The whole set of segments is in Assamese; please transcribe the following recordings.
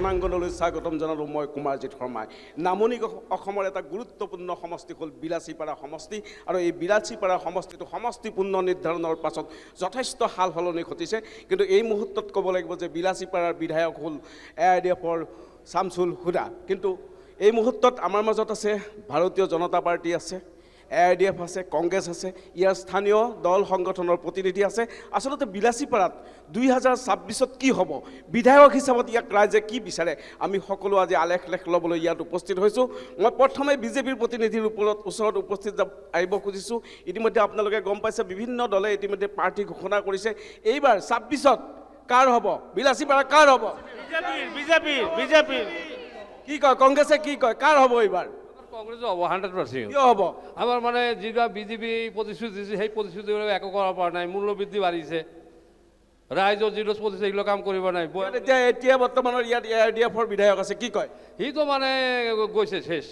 ৰণাংগনলৈ স্বাগতম জনালোঁ মই কুমাৰজিৎ শৰ্মাই। নামনি অসমৰ এটা গুৰুত্বপূৰ্ণ সমষ্টি হ'ল বিলাচীপাৰা সমষ্টি, আৰু এই বিলাচীপাৰা সমষ্টিটো সমষ্টি পুনৰ্নিৰ্ধাৰণৰ পাছত যথেষ্ট সাল সলনি ঘটিছে। কিন্তু এই মুহূৰ্তত ক'ব লাগিব যে বিলাচীপাৰাৰ বিধায়ক হ'ল AIDFৰ শামছুল হুদা। কিন্তু এই মুহূৰ্তত আমাৰ মাজত আছে ভাৰতীয় জনতা পাৰ্টি আছে, AIDF আছে, কংগ্ৰেছ আছে, ইয়াৰ স্থানীয় দল সংগঠনৰ প্ৰতিনিধি আছে। আচলতে বিলাচীপাৰাত 2026ত কি হ'ব, বিধায়ক হিচাপত ইয়াক ৰাইজে কি বিচাৰে, আমি সকলো আজি আলেখ লেখ ল'বলৈ ইয়াত উপস্থিত হৈছোঁ। মই প্ৰথমে বিজেপিৰ প্ৰতিনিধিৰ ওচৰত উপস্থিত আহিব খুজিছোঁ। ইতিমধ্যে আপোনালোকে গম পাইছে বিভিন্ন দলে ইতিমধ্যে প্ৰাৰ্থী ঘোষণা কৰিছে। এইবাৰ 26ত কাৰ হ'ব, বিলাচীপাৰা কাৰ হ'ব? বিজেপিৰ। কি কয় কংগ্ৰেছে, কি কয় কাৰ হ'ব এইবাৰ? কংগ্ৰেছ হ'ব 100%। কিয় হ'ব? আমাৰ মানে যিবিলাক বিজেপি প্ৰতিশ্ৰুতি দিছে সেই প্ৰতিশ্ৰুতিবিলাক একো কৰিব পৰা নাই। মূল্যবৃদ্ধি বাঢ়িছে, ৰাইজৰ যিটো প্ৰতিশ্ৰুতি সেইবিলাক কাম কৰিব নাই। এতিয়া বৰ্তমানৰ ইয়াত AIDFৰ বিধায়ক আছে, কি কয়? সিটো মানে গৈছে শেষ,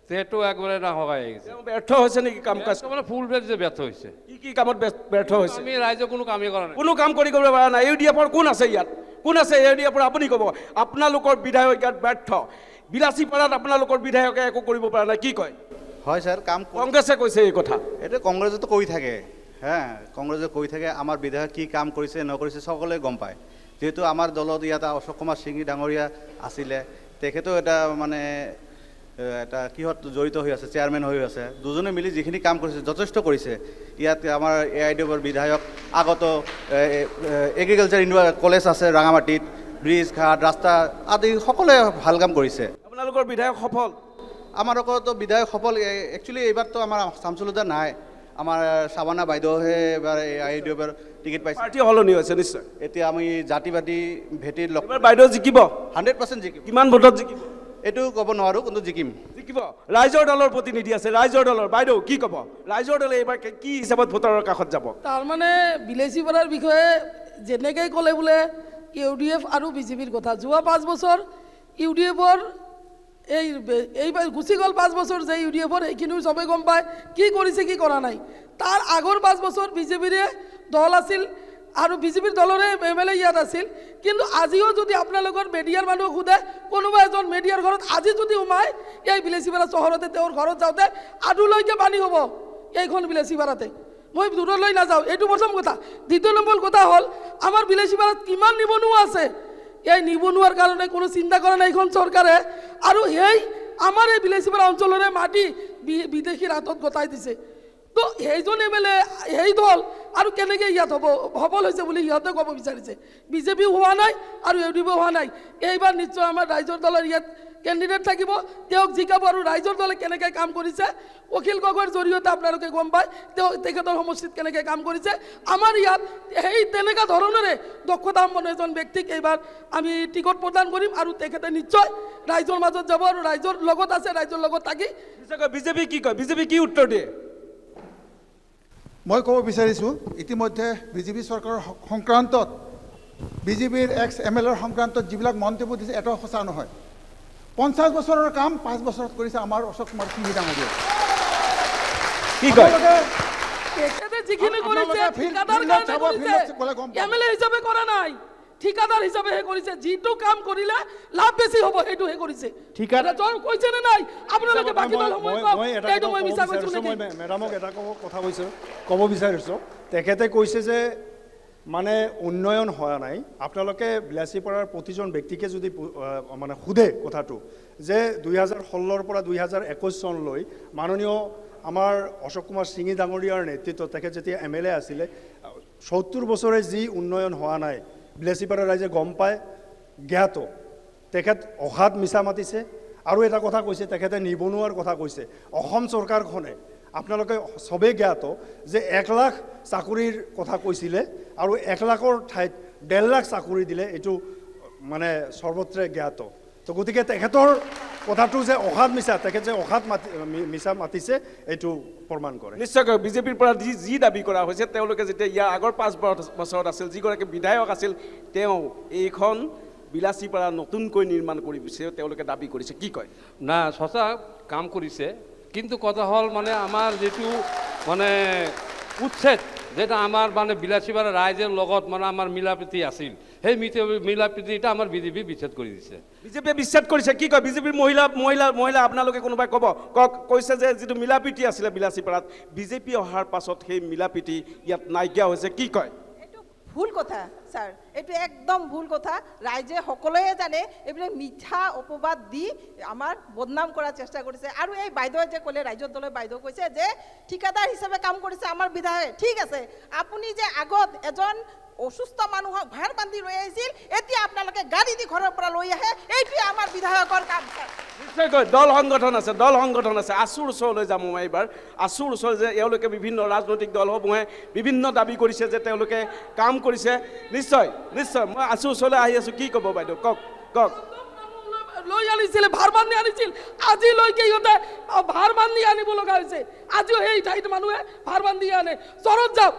সেইটো একবাৰে নাহকাই আহিছে। ব্যৰ্থ হৈছে নেকি কাম কাজ? মানে ফুল ফেজ ব্যৰ্থ হৈছে। কি কামত ব্যৰ্থ হৈছে? আমি ৰাইজে কোনো কামেই কৰা নাই, কোনো কাম কৰিব পৰা নাই। AIDFৰ কোন আছে ইয়াত? কোন আছে AIDFৰ? আপুনি ক'ব। আপোনালোকৰ বিধায়ক ইয়াত ব্যৰ্থ, বিলাচীপাৰাত আপোনালোকৰ বিধায়কে একো কৰিব পৰা নাই, কি কয়? হয় স্যাৰ, কাম কংগ্ৰেছে কৈছে এই কথা। এটা কংগ্ৰেসে তো কৈ থাকে, হ্যাঁ কংগ্ৰেসে কৈ থাকে আমাৰ বিধায়ক কি কাম কৰিছে নকৰিছে সকলোৱে গম পায়। যেহেতু আমাৰ দলত ইয়াত অশোক কুমাৰ সিংহী ডাঙৰীয়া আছিলে, তেখেতেও এটা মানে এটা কিহত জড়িত হৈ আছে, চেয়াৰমেন হৈ আছে। দুজনে মিলি যিখিনি কাম কৰিছে যথেষ্ট কৰিছে। ইয়াত আমাৰ AIDFৰ বিধায়ক আগত এগ্ৰিকালচাৰ কলেজ আছে ৰাঙামাটিত, ব্ৰিজ ঘাট ৰাস্তা আদি সকলোৱে ভাল কাম কৰিছে। আপোনালোকৰ বিধায়ক সফল? আমাৰ তো বিধায়ক সফল। একচুৱেলি এইবাৰতো আমাৰ শামছুল হুদা নাই, আমাৰ সাবানা বাইদেউহে এবাৰ AIDFৰ টিকেট পাইছে। পাৰ্টি সলনি হৈছে নিশ্চয়। এতিয়া আমি জাতিবাদী ভেটিৰ লগ বাইদেউ জিকিব 100% জিকিম। কিমান ভোটত জিকিব এইটো ক'ব নোৱাৰোঁ, কিন্তু জিকিম। জিকিব। ৰাইজৰ দলৰ প্ৰতিনিধি আছে, ৰাইজৰ দলৰ বাইদেউ কি ক'ব? ৰাইজৰ দলে এইবাৰ কি হিচাপত ভোটাৰৰ কাষত যাব? তাৰমানে বিলাচীপাৰাৰ বিষয়ে যেনেকৈ ক'লে বোলে UDF আৰু বিজেপিৰ কথা, যোৱা 5 বছৰ UDFৰ এইবাৰ গুচি গ'ল 5 বছৰ যে UDFৰ সেইখিনিও চবেই গম পায় কি কৰিছে কি কৰা নাই। তাৰ আগৰ 5 বছৰ বিজেপিৰে দল আছিল আৰু বিজেপিৰ দলৰে MLA ইয়াত আছিল। কিন্তু আজিও যদি আপোনালোকৰ মিডিয়াৰ মানুহ সোধে, কোনোবা এজন মিডিয়াৰ ঘৰত আজি যদি সোমাই এই বিলাচীপাৰা চহৰতে, তেওঁৰ ঘৰত যাওঁতে আঁঠুলৈকে পানী হ'ব এইখন বিলাচীপাৰাতে। মই দূৰলৈ নাযাওঁ, এইটো প্ৰথম কথা। দ্বিতীয় নম্বৰ কথা হ'ল আমাৰ বিলাচীপাৰাত কিমান নিবনুৱা আছে। এই নিবনুৱাৰ কাৰণে কোনো চিন্তা কৰা নাই এইখন চৰকাৰে, আৰু সেই আমাৰ এই বিলাচীপাৰা অঞ্চলৰে মাটি বিদেশীৰ হাতত গতাই দিছে। তো সেইজন MLA সেই দল আৰু কেনেকৈ ইয়াত সফল হৈছে বুলি সিহঁতে ক'ব বিচাৰিছে। বিজেপিও হোৱা নাই আৰু UDF হোৱা নাই। এইবাৰ নিশ্চয় আমাৰ ৰাইজৰ দলৰ ইয়াত কেণ্ডিডেট থাকিব, তেওঁক জিকাব। আৰু ৰাইজৰ দলে কেনেকৈ কাম কৰিছে অখিল গগৈৰ জৰিয়তে আপোনালোকে গম পায়, তেখেতৰ সমষ্টিত কেনেকৈ কাম কৰিছে। আমাৰ ইয়াত সেই তেনেকুৱা ধৰণৰে দক্ষতাসম্পন্ন এজন ব্যক্তিক এইবাৰ আমি টিকট প্ৰদান কৰিম, আৰু তেখেতে নিশ্চয় ৰাইজৰ মাজত যাব আৰু ৰাইজৰ লগত আছে, ৰাইজৰ লগত থাকি। বিজেপি কি কয়? বিজেপি কি উত্তৰ দিয়ে? মই ক'ব বিচাৰিছোঁ, ইতিমধ্যে বিজেপি চৰকাৰৰ সংক্ৰান্তত, বিজেপিৰ MLAৰ সংক্ৰান্তত যিবিলাক মন্তব্য দিছে এটাও সঁচা নহয়। 50 বছৰৰ কাম 5 বছৰত কৰিছে আমাৰ অশোক কুমাৰ সিংহী ডাঙৰীয়াই। কি কয়? তেখেতে যিখিনি কৰিছে ঠিকাদাৰ MLA হিচাপে কৰা নাই, ঠিকাদাৰ হিচাপেহে কৰিছে। যিটো কাম কৰিলে লাভ বেছি হ'ব সেইটোহে কৰিছে। ঠিকাদাৰ কৈছে নে নাই আপোনালোকে? বাকী দল সময় কওক, এইটো মই মিছা কৈছোঁ নেকি? মই মেডামক এটা কথা ক'ব বিচাৰিছোঁ। তেখেতে কৈছে যে মানে উন্নয়ন হোৱা নাই। আপোনালোকে বিলাচীপাৰাৰ প্ৰতিজন ব্যক্তিকে যদি মানে সোধে কথাটো, যে 2016ৰ পৰা 2021 চনলৈ মাননীয় আমাৰ অশোক কুমাৰ সিংহী ডাঙৰীয়াৰ নেতৃত্বত তেখেত যেতিয়া MLA আছিলে, 70 বছৰে যি উন্নয়ন হোৱা নাই বিলাচীপাৰাৰ ৰাইজে গম পায়, জ্ঞাত। তেখেত অসাধ মিছা মাতিছে। আৰু এটা কথা কৈছে, তেখেতে নিবনুৱাৰ কথা কৈছে। অসম চৰকাৰখনে আপোনালোকে চবেই জ্ঞাত যে 1 লাখ চাকৰিৰ কথা কৈছিলে, আৰু 1 লাখৰ ঠাইত 1.5 লাখ চাকৰি দিলে, এইটো মানে সৰ্বত্ৰে জ্ঞাত। তো গতিকে তেখেতৰ কথাটো যে অসাধ মিছা, তেখেত যে অসাধ মিছা মাতিছে এইটো প্ৰমাণ কৰে। নিশ্চয়কৈ বিজেপিৰ পৰা যি দাবী কৰা হৈছে, তেওঁলোকে যেতিয়া ইয়াৰ আগৰ 5 বছৰত আছিল, যিগৰাকী বিধায়ক আছিল, তেওঁ এইখন বিলাচীপাৰা নতুনকৈ নিৰ্মাণ কৰিছে তেওঁলোকে দাবী কৰিছে, কি কয়? না, সঁচা কাম কৰিছে, কিন্তু কথা হ'ল মানে আমাৰ যিটো মানে উচ্ছেদ, যেটা আমাৰ মানে বিলাসীপাড়া ৰাইজেৰ লগত মানে আমাৰ মিলাপ্ৰীতি আছিল, সেই মিলা প্ৰীতিটা আমাৰ বিজেপি বিচ্ছেদ কৰি দিছে। বিজেপিয়ে বিচ্ছেদ কৰিছে, কি কয় বিজেপিৰ মহিলা আপোনালোকে কোনোবাই ক'ব কৈছে যে যিটো মিলা প্ৰীতি আছিলে বিলাচীপাৰাত, বিজেপি অহাৰ পাছত সেই মিলা প্ৰীতি ইয়াত নাইকিয়া হৈছে, কি কয়? এইটো ভুল কথা ছাৰ, এইটো একদম ভুল কথা। ৰাইজে সকলোৱে জানে এইবিলাক মিঠা অপবাদ দি আমাৰ বদনাম কৰাৰ চেষ্টা কৰিছে। আৰু এই বাইদেৱে যে ক'লে, ৰাইজৰ দলে বাইদেউ কৈছে যে ঠিকাদাৰ হিচাপে কাম কৰিছে আমাৰ বিধায়কে, ঠিক আছে। আপুনি যে আগত এজন অসুস্থ মানুহক ভাৰ বান্ধি লৈ আহিছিল, এতিয়া আপোনালোকে গাড়ী দি ঘৰৰ পৰা লৈ আহে, এইটোৱে আমাৰ বিধায়কৰ কাম ছাৰ। নিশ্চয়কৈ দল সংগঠন আছে। আছুৰ ওচৰলৈ যাম মই এইবাৰ। আছুৰ ওচৰত যে এওঁলোকে বিভিন্ন ৰাজনৈতিক দলসমূহে বিভিন্ন দাবী কৰিছে যে তেওঁলোকে কাম কৰিছে। নিশ্চয় মই আছুৰ ওচৰলৈ আহি আছোঁ, কি ক'ব বাইদেউ, কওক। লৈ আনিছিলে, ভাৰ বান্ধি আনিছিল, আজিলৈকে সিহঁতে ভাৰ বান্ধি আনিব লগা হৈছে। আজিও সেই ঠাইত মানুহে ভাৰ বান্ধি আনে। চৰত যাওক,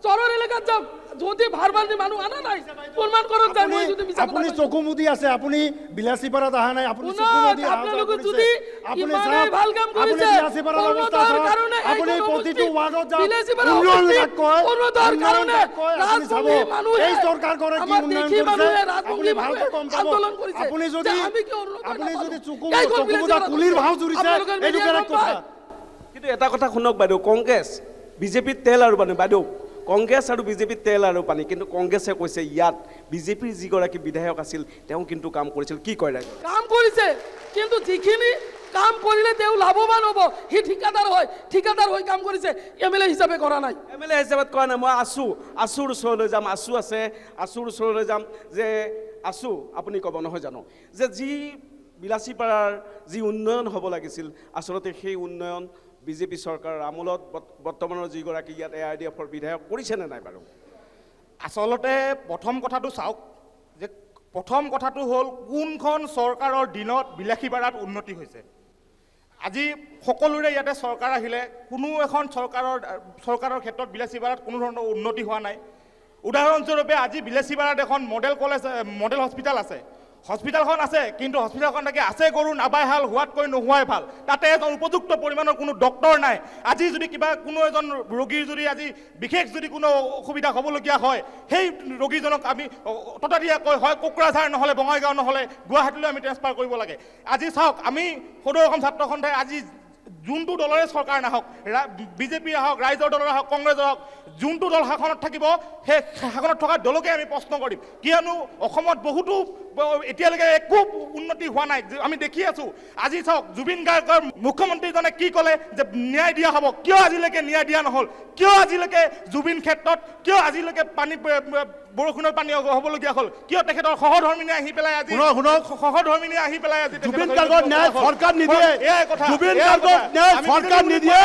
চৰৰ এলেকাত যাওক, যদি ভাৰ বান্ধি মানুহ আনা নাই প্ৰমাণ কৰক যায়। মই যদি মিছা কথা আপুনি কৈছো। চকু মুদি আছে, আপুনি বিলাচীপাৰাত অহা নাই, আপুনি শুনক, চকু মুদি আপোনালোকে যদি ইমানেই ভাল কাম কৰিছে, অৰুণোদয়ৰ কাৰণে আপুনি এই প্ৰতিটো সমষ্টি ৱাৰ্ডত যাওক, বিলাচীপাৰা উন্নয়ন সমষ্টি, লাগ কয়, অৰুণোদয়ৰ উন্নয়ন কাৰণে লাগ কয়, আপুনি চাব ৰাজবংশী মানুহে, এই চৰকাৰখনে কি আমাৰ উন্নয়ন দেখি কৰিছে, মানুহে, আপুনি ৰাজবংশী ভালকৈ মানুহে গম পাব। আন্দোলন কৰিছে। আপুনি যে যদি আমি কি অৰুণোদয় আপুনি নাপালো? যদি চকু কেইখন মুদা বিলাচীপাৰা কুলিৰ ভাও জুৰিছে, আপোনালোকৰ এইটো মিডিয়াই বেলেগ গম পায়। কথা। কিন্তু এটা কথা শুনক বাইদেউ, কংগ্ৰেছ বিজেপিৰ তেল আৰু পানী। বাইদেউ, কংগ্ৰেছ আৰু বিজেপিৰ তেল আৰু পানী, কিন্তু কংগ্ৰেছে কৈছে ইয়াত বিজেপিৰ যিগৰাকী বিধায়ক আছিল তেওঁ কিন্তু কাম কৰিছিল, কি কয় ৰাইজে? কাম কৰিছে, কিন্তু যিখিনি কাম কৰিলে তেওঁ লাভৱান হ'ব, সি ঠিকাদাৰ হৈ কাম কৰিছে, MLA হিচাপে কৰা নাই। MLA হিচাপত কোৱা নাই। মই আছুৰ ওচৰলৈ যাম, আছু আছে, আছুৰ ওচৰলৈ যাম। যে আছু, আপুনি ক'ব নহয় জানো যে যি বিলাচীপাৰাৰ যি উন্নয়ন হ'ব লাগিছিল, আচলতে সেই উন্নয়ন বিজেপি চৰকাৰৰ আমোলত বৰ্তমানৰ যিগৰাকী ইয়াত ARDFৰ বিধায়ক কৰিছেনে নাই বাৰু? আচলতে প্ৰথম কথাটো চাওক, যে প্ৰথম কথাটো হ'ল কোনখন চৰকাৰৰ দিনত বিলাসীপাৰাত উন্নতি হৈছে। আজি সকলোৰে ইয়াতে চৰকাৰ আহিলে কোনো এখন চৰকাৰৰ ক্ষেত্ৰত বিলাসীপাৰাত কোনো ধৰণৰ উন্নতি হোৱা নাই। উদাহৰণস্বৰূপে আজি বিলাসীপাৰাত এখন মডেল হস্পিটেল আছে। হস্পিটেলখন আছে, কিন্তু হস্পিটেলখন তাকে আছে গৰু নাবাই হাল, হোৱাতকৈ নোহোৱাই ভাল। তাতে এজন উপযুক্ত পৰিমাণৰ কোনো ডক্তৰ নাই। আজি যদি কোনো এজন ৰোগীৰ যদি আজি বিশেষ যদি কোনো অসুবিধা হ'বলগীয়া হয়, সেই ৰোগীজনক আমি ততাতৈয়াকৈ হয় কোকৰাঝাৰ নহ'লে বঙাইগাঁও নহ'লে গুৱাহাটীলৈ আমি ট্ৰেন্সফাৰ কৰিব লাগে। আজি চাওক, আমি সদৌ অসম ছাত্ৰ সন্থাই আজি যোনটো দলৰে চৰকাৰ নাহক, বিজেপি আহক, ৰাইজৰ দলৰ আহক, কংগ্ৰেছৰ হওক, যোনটো দল শাসনত থাকিব সেই শাসনত থকা দলকে আমি প্ৰশ্ন কৰিম। কিয়নো অসমত বহুতো এতিয়ালৈকে একো উন্নতি হোৱা নাই, আমি দেখি আছোঁ। আজি চাওক, জুবিন গাৰ্গৰ মুখ্যমন্ত্ৰীজনে কি ক'লে যে ন্যায় দিয়া হ'ব, কিয় আজিলৈকে ন্যায় দিয়া নহ'ল? কিয় আজিলৈকে জুবিন ক্ষেত্ৰত কিয় আজিলৈকে বৰষুণৰ পানী হ'বলগীয়া হ'ল? কিয় তেখেতৰ সহধৰ্মিনী আহি পেলাই আজি সহধৰ্মিনী আহি পেলাই আজি জুবিন গাৰ্গক ন্যায় চৰকাৰ নিদিয়ে, এয়াই কথা। জুবিন গাৰ্গক ন্যায় চৰকাৰ নিদিয়ে,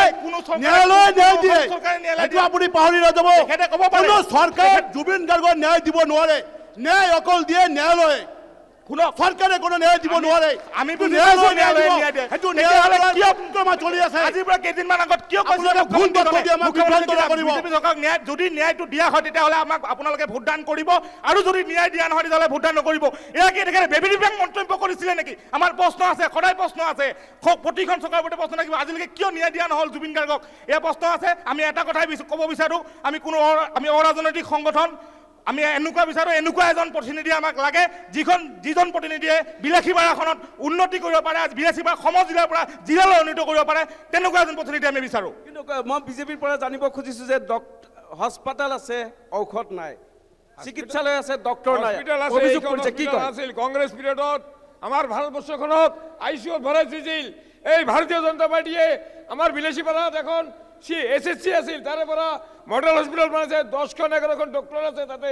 ন্যায়ালয়ে ন্যায় দিয়ে, সেইটো আপুনি পাহৰি নাযাব। তেখেতে ক'ব পাৰে কোনো চৰকাৰ জুবিন গাৰ্গক ন্যায় দিব নোৱাৰে, ন্যায় অকল দিয়ে ন্যায়ালয়ে। চৰকাৰে কোনো ন্যায় দিব নোৱাৰে। আমি ন্যায়ালয়ে ন্যায় দিব, সেইটো ন্যায়ালয়ে কিয় চলি আছে। আজিৰ পৰা কেইদিনমান আগত কিয় আপোনালোকে ভুল তথ্য দি আমাক বিভ্ৰান্ত নকৰিব। বিজেপি চৰকাৰক যদি ন্যায়টো দিয়া হয় তেতিয়াহ'লে আমাক আপোনালোকে ভোটদান কৰিব, আৰু যদি ন্যায় দিয়া নহয় তেতিয়াহ'লে ভোটদান নকৰিব। এয়া কি তেখেতে বেবী মন্তব্য কৰিছিলে নেকি? আমাৰ প্ৰশ্ন আছে, সদায় প্ৰশ্ন আছে, প্ৰতিখন চৰকাৰৰ প্ৰতি প্ৰশ্ন থাকিব। আজিলৈকে কিয় ন্যায় দিয়া নহ'ল জুবিন গাৰ্গক? এয়া প্ৰশ্ন আছে। আমি এটা কথাই ক'ব বিচাৰোঁ, আমি অৰাজনৈতিক সংগঠন, আমি এনেকুৱা বিচাৰোঁ, এনেকুৱা এজন প্ৰতিনিধি আমাক লাগে যিজন প্ৰতিনিধিয়ে বিলাসীপাৰাখনত উন্নতি কৰিব পাৰে, বিলাসীপাৰা সম জিলাৰ পৰা জিলালৈ উন্নীত কৰিব পাৰে, তেনেকুৱা এজন প্ৰতিনিধি আমি বিচাৰোঁ। কিন্তু মই বিজেপিৰ পৰা জানিব খুজিছোঁ যে হস্পিটেল আছে, ঔষধ নাই, চিকিৎসালয় আছে, ডক্তৰ নাই, অভিযোগ কৰিছে, কি কয়? আছিল কংগ্ৰেছ পিৰিয়ডত আমাৰ ভাৰতবৰ্ষখনত ICUত ভৰাই থৈছিল। এই ভাৰতীয় জনতা পাৰ্টীয়ে আমাৰ বিলাসীপাৰাত এখন SSC আছিল, তাৰে পৰা মডেল হস্পিটেল বনাইছে, 10খন 11খন ডক্টৰ আছে, তাতে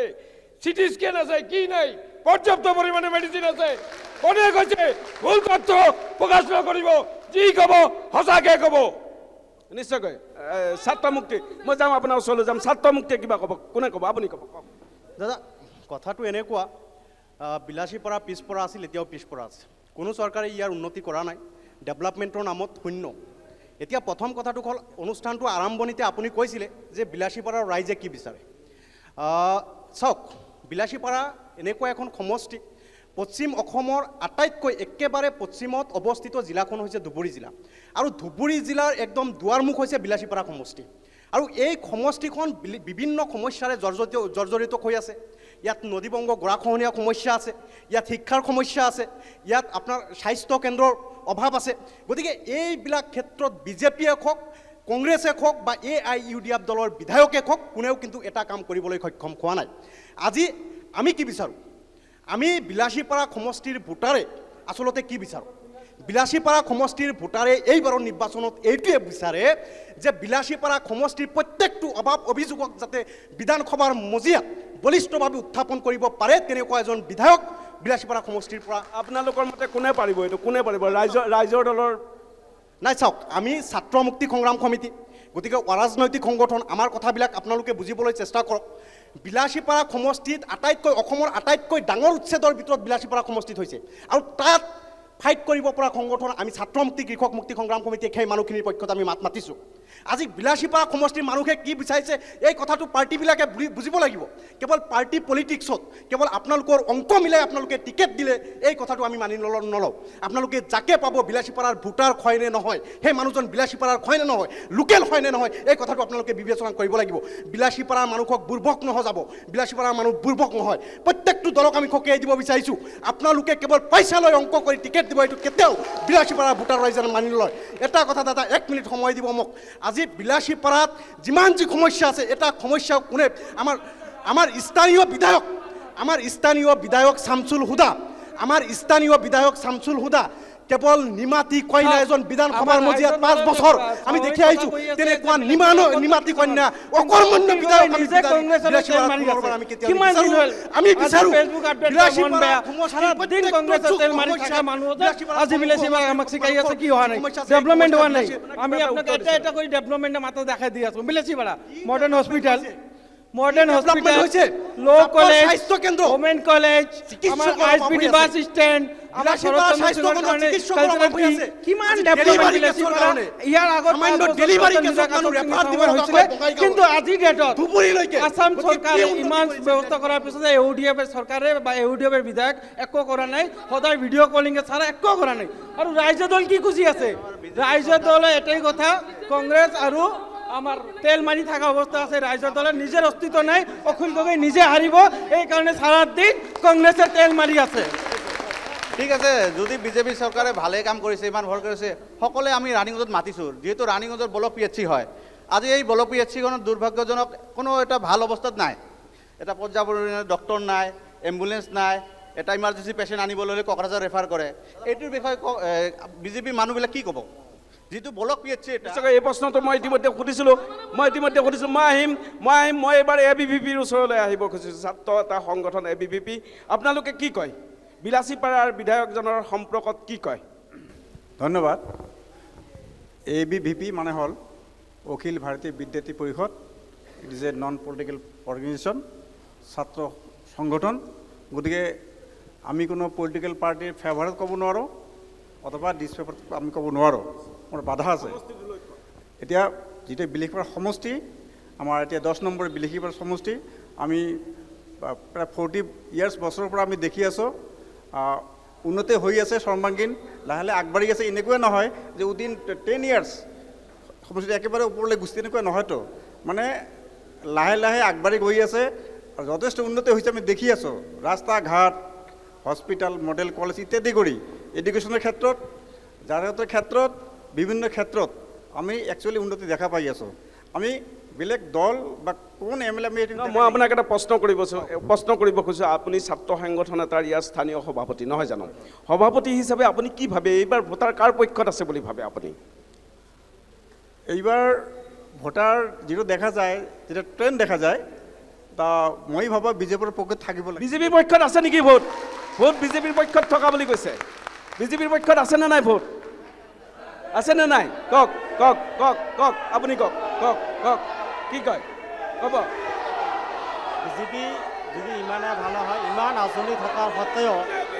CT স্কেন আছে, কি নাই, পৰ্যাপ্ত পৰিমাণে মেডিচিন আছে। কোনে কৈছে ভুল তথ্য প্ৰকাশ নকৰিব, যি ক'ব সঁচাকৈ ক'ব। নিশ্চয়কৈ ছাত্ৰ মুক্তি, মই যাম আপোনাৰ ওচৰলৈ যাম। ছাত্ৰ মুক্তিয়ে কিবা ক'ব, কোনে ক'ব? আপুনি ক'ব। দাদা, কথাটো এনেকুৱা, বিলাসীপাৰা পিছপৰা আছিল, এতিয়াও পিছপৰা আছে। কোনো চৰকাৰে ইয়াৰ উন্নতি কৰা নাই, ডেভেলপমেণ্টৰ নামত শূন্য। এতিয়া প্ৰথম কথাটো হ'ল, অনুষ্ঠানটো আৰম্ভণিতে আপুনি কৈছিলে যে বিলাসীপাৰাৰ ৰাইজে কি বিচাৰে। চাওক, বিলাসীপাৰা এনেকুৱা এখন সমষ্টি, পশ্চিম অসমৰ আটাইতকৈ একেবাৰে পশ্চিমত অৱস্থিত জিলাখন হৈছে ধুবুৰী জিলা, আৰু ধুবুৰী জিলাৰ একদম দুৱাৰমুখ হৈছে বিলাসীপাৰা সমষ্টি। আৰু এই সমষ্টিখন বিভিন্ন সমস্যাৰে জৰ্জৰিত হৈ আছে। ইয়াত নদীবংগ গৰাখহনীয়া সমস্যা আছে, ইয়াত শিক্ষাৰ সমস্যা আছে, ইয়াত আপোনাৰ স্বাস্থ্য কেন্দ্ৰৰ অভাৱ আছে। গতিকে এইবিলাক ক্ষেত্ৰত বিজেপিয়ে হওক, কংগ্ৰেছে হওক বা AIUDF দলৰ বিধায়কে হওক, কোনেও কিন্তু এটা কাম কৰিবলৈ সক্ষম হোৱা নাই। আজি আমি কি বিচাৰোঁ? আমি বিলাসীপাৰা সমষ্টিৰ ভোটাৰে আচলতে কি বিচাৰোঁ? বিলাসীপাৰা সমষ্টিৰ ভোটাৰে এইবাৰৰ নিৰ্বাচনত এইটোৱে বিচাৰে যে বিলাসীপাৰা সমষ্টিৰ প্ৰত্যেকটো অভাৱ অভিযোগক যাতে বিধানসভাৰ মজিয়াত বলিষ্ঠভাৱে উত্থাপন কৰিব পাৰে তেনেকুৱা এজন বিধায়ক বিলাসীপাৰা সমষ্টিৰ পৰা। আপোনালোকৰ মতে কোনে পাৰিব এইটো? কোনে পাৰিব? ৰাইজৰ দলৰ নাই, চাওক, আমি ছাত্ৰ মুক্তি সংগ্ৰাম সমিতি, গতিকে অৰাজনৈতিক সংগঠন, আমাৰ কথাবিলাক আপোনালোকে বুজিবলৈ চেষ্টা কৰক। বিলাসীপাৰা সমষ্টিত অসমৰ আটাইতকৈ ডাঙৰ উচ্ছেদৰ ভিতৰত বিলাসীপাৰা সমষ্টিত হৈছে, আৰু তাত ফাইট কৰিব পৰা সংগঠন আমি ছাত্ৰ মুক্তি কৃষক মুক্তি সংগ্ৰাম সমিতিয়ে সেই মানুহখিনিৰ পক্ষত আমি মাত মাতিছোঁ। আজি বিলাসীপাৰা সমষ্টিৰ মানুহে কি বিচাৰিছে এই কথাটো পাৰ্টিবিলাকে বুজিব লাগিব। কেৱল পাৰ্টি পলিটিক্সত কেৱল আপোনালোকৰ অংক মিলাই আপোনালোকে টিকেট দিলে এই কথাটো আমি মানি নলওঁ। আপোনালোকে যাকে পাব বিলাসীপাৰাৰ ভোটাৰ হয় নে নহয়, সেই মানুহজন বিলাসীপাৰাৰ হয় নে নহয়, লোকেল হয় নে নহয়, এই কথাটো আপোনালোকে বিবেচনা কৰিব লাগিব। বিলাসীপাৰাৰ মানুহক বুৰ্বক নহজাব, বিলাসীপাৰাৰ মানুহ বুৰ্বক নহয়। প্ৰত্যেকটো দলক আমি সকীয়াই দিব বিচাৰিছোঁ। আপোনালোকে কেৱল পইচা লৈ অংক কৰি টিকেট দিব, এইটো কেতিয়াও বিলাসীপাৰা ভোটাৰ ৰাইজে মানি নলয়। এটা কথা দাদা, 1 মিনিট সময় দিব মোক। আজি বিলাসীপাৰাত যিমান যি সমস্যা আছে, এটা সমস্যা কোনে আমাৰ স্থানীয় বিধায়ক শামছুল হুদা কেৱল নিমাতী কন্যা এজন বিধানসভাৰ মজিয়াত 5 বছৰ আমি দেখি আহিছোঁ। তেনেকুৱা নিমাতী কন্যা অকৰ্মণ্য বিধায়ক আমি বিচাৰোঁ। আজি বিলাসীপাৰা আমাক শিকাই আছে কি হোৱা নাই, ডেভেলপমেণ্ট হোৱা নাই। আমি আপোনাক এটা কৰি ডেভেলপমেণ্টৰ মাথা দেখাই দি আছোঁ। বিলাসীপাৰা মডাৰ্ণ হস্পিটেল, ল' কলেজ, স্বাস্থ্য কেন্দ্ৰ, গভৰ্ণমেণ্ট কলেজ, আমাৰ ISBT বাছ ষ্টেণ্ড, আমাৰ কিমান ডেভেলপমেণ্ট বিলাসীপাৰা ইয়াৰ আগত কিন্তু আজিৰ ডেটত আসাম চৰকাৰে ইমান ব্যৱস্থা কৰাৰ পিছত AUDF চৰকাৰে বা AUDF বিধায়ক একো কৰা নাই, সদায় ভিডিঅ' কলিঙে ছাড়া একো কৰা নাই। আৰু ৰাইজৰ দল কি খুচি আছে? ৰাইজৰ দলে এটাই কথা, কংগ্ৰেছ আৰু আমাৰ তেল মাৰি থকা অৱস্থা আছে। ৰাইজৰ দলৰ নিজৰ অস্তিত্ব নাই, অখিল গগৈ নিজে হাৰিব, এইকাৰণে সাৰা দিন কংগ্ৰেছে তেল মাৰি আছে। ঠিক আছে, যদি বিজেপি চৰকাৰে ভালে কাম কৰিছে, ইমান ভাল কৰিছে, সকলোৱে আমি ৰাণীগঞ্জত মাতিছোঁ, যিহেতু ৰাণীগঞ্জৰ ব্লক PHC হয়। আজি এই ব্লক PHCখনত দুৰ্ভাগ্যজনক কোনো এটা ভাল অৱস্থাত নাই। এটা পৰ্যাপ্ত ডক্টৰ নাই, এম্বুলেন্স নাই, এটা ইমাৰ্জেঞ্চি পেচেণ্ট আনিবলৈ হ'লে কোকৰাঝাৰ ৰেফাৰ কৰে। এইটোৰ বিষয়ে বিজেপিৰ মানুহবিলাক কি ক'ব? যিটো ব্লক PHC এই প্ৰশ্নটো মই ইতিমধ্যে সুধিছিলোঁ। মই এইবাৰ ABVPৰ ওচৰলৈ আহিব খুজিছোঁ, ছাত্ৰ এটা সংগঠন ABVP। আপোনালোকে কি কয়? বিলাসীপাৰাৰ বিধায়কজনৰ সম্পৰ্কত কি কয়? ধন্যবাদ। ABVP মানে হ'ল অখিল ভাৰতীয় বিদ্যাৰ্থী পৰিষদ। It is a non political organisation, ছাত্ৰ সংগঠন। গতিকে আমি কোনো পলিটিকেল পাৰ্টিৰ ফেভাৰত ক'ব নোৱাৰোঁ অথবা ডিছফেভাৰত আমি ক'ব নোৱাৰোঁ, মোৰ বাধা আছে। এতিয়া যিটো বিলাসীপাৰা সমষ্টি, আমাৰ এতিয়া 10 নম্বৰ বিলাসীপাৰা সমষ্টি, আমি প্ৰায় 40 ইয়াৰ্ছ বছৰৰ পৰা আমি দেখি আছোঁ উন্নতি হৈ আছে, সৰ্বাংগীন লাহে লাহে আগবাঢ়ি আছে। এনেকুৱা নহয় যে উইদিন 10 ইয়াৰ্ছ সমষ্টিটো একেবাৰে ওপৰলৈ গুচি, তেনেকুৱা নহয়তো, মানে লাহে লাহে আগবাঢ়ি গৈ আছে আৰু যথেষ্ট উন্নতি হৈছে আমি দেখি আছোঁ। ৰাস্তা ঘাট, হস্পিটেল, মডেল কলেজ ইত্যাদি কৰি এডুকেশ্যনৰ ক্ষেত্ৰত, যাতায়াতৰ ক্ষেত্ৰত, বিভিন্ন ক্ষেত্ৰত আমি একচুৱেলি উন্নতি দেখা পাই আছোঁ। আমি বেলেগ দল বা কোন MLA মই আপোনাক এটা প্ৰশ্ন কৰিব খুজিছোঁ। আপুনি ছাত্ৰ সংগঠন এটাৰ ইয়াৰ স্থানীয় সভাপতি নহয় জানো? সভাপতি হিচাপে আপুনি কি ভাবে এইবাৰ ভোটাৰ কাৰ পক্ষত আছে বুলি ভাবে আপুনি? এইবাৰ ভোটাৰ যিটো দেখা যায়, যেটা ট্ৰেণ্ড দেখা যায়, তা মই ভাবোঁ বিজেপিৰ পক্ষত থাকিব লাগে। বিজেপিৰ পক্ষত আছে নেকি ভোট? বিজেপিৰ পক্ষত থকা বুলি কৈছে। বিজেপিৰ পক্ষত আছে নে নাই ভোট? আছে নে নাই? কওক আপুনি কওক কি কয় ক'ব? বিজেপি যদি ইমানে ভাল হয়, ইমান আঁচনি থকাৰ সত্ত্বেও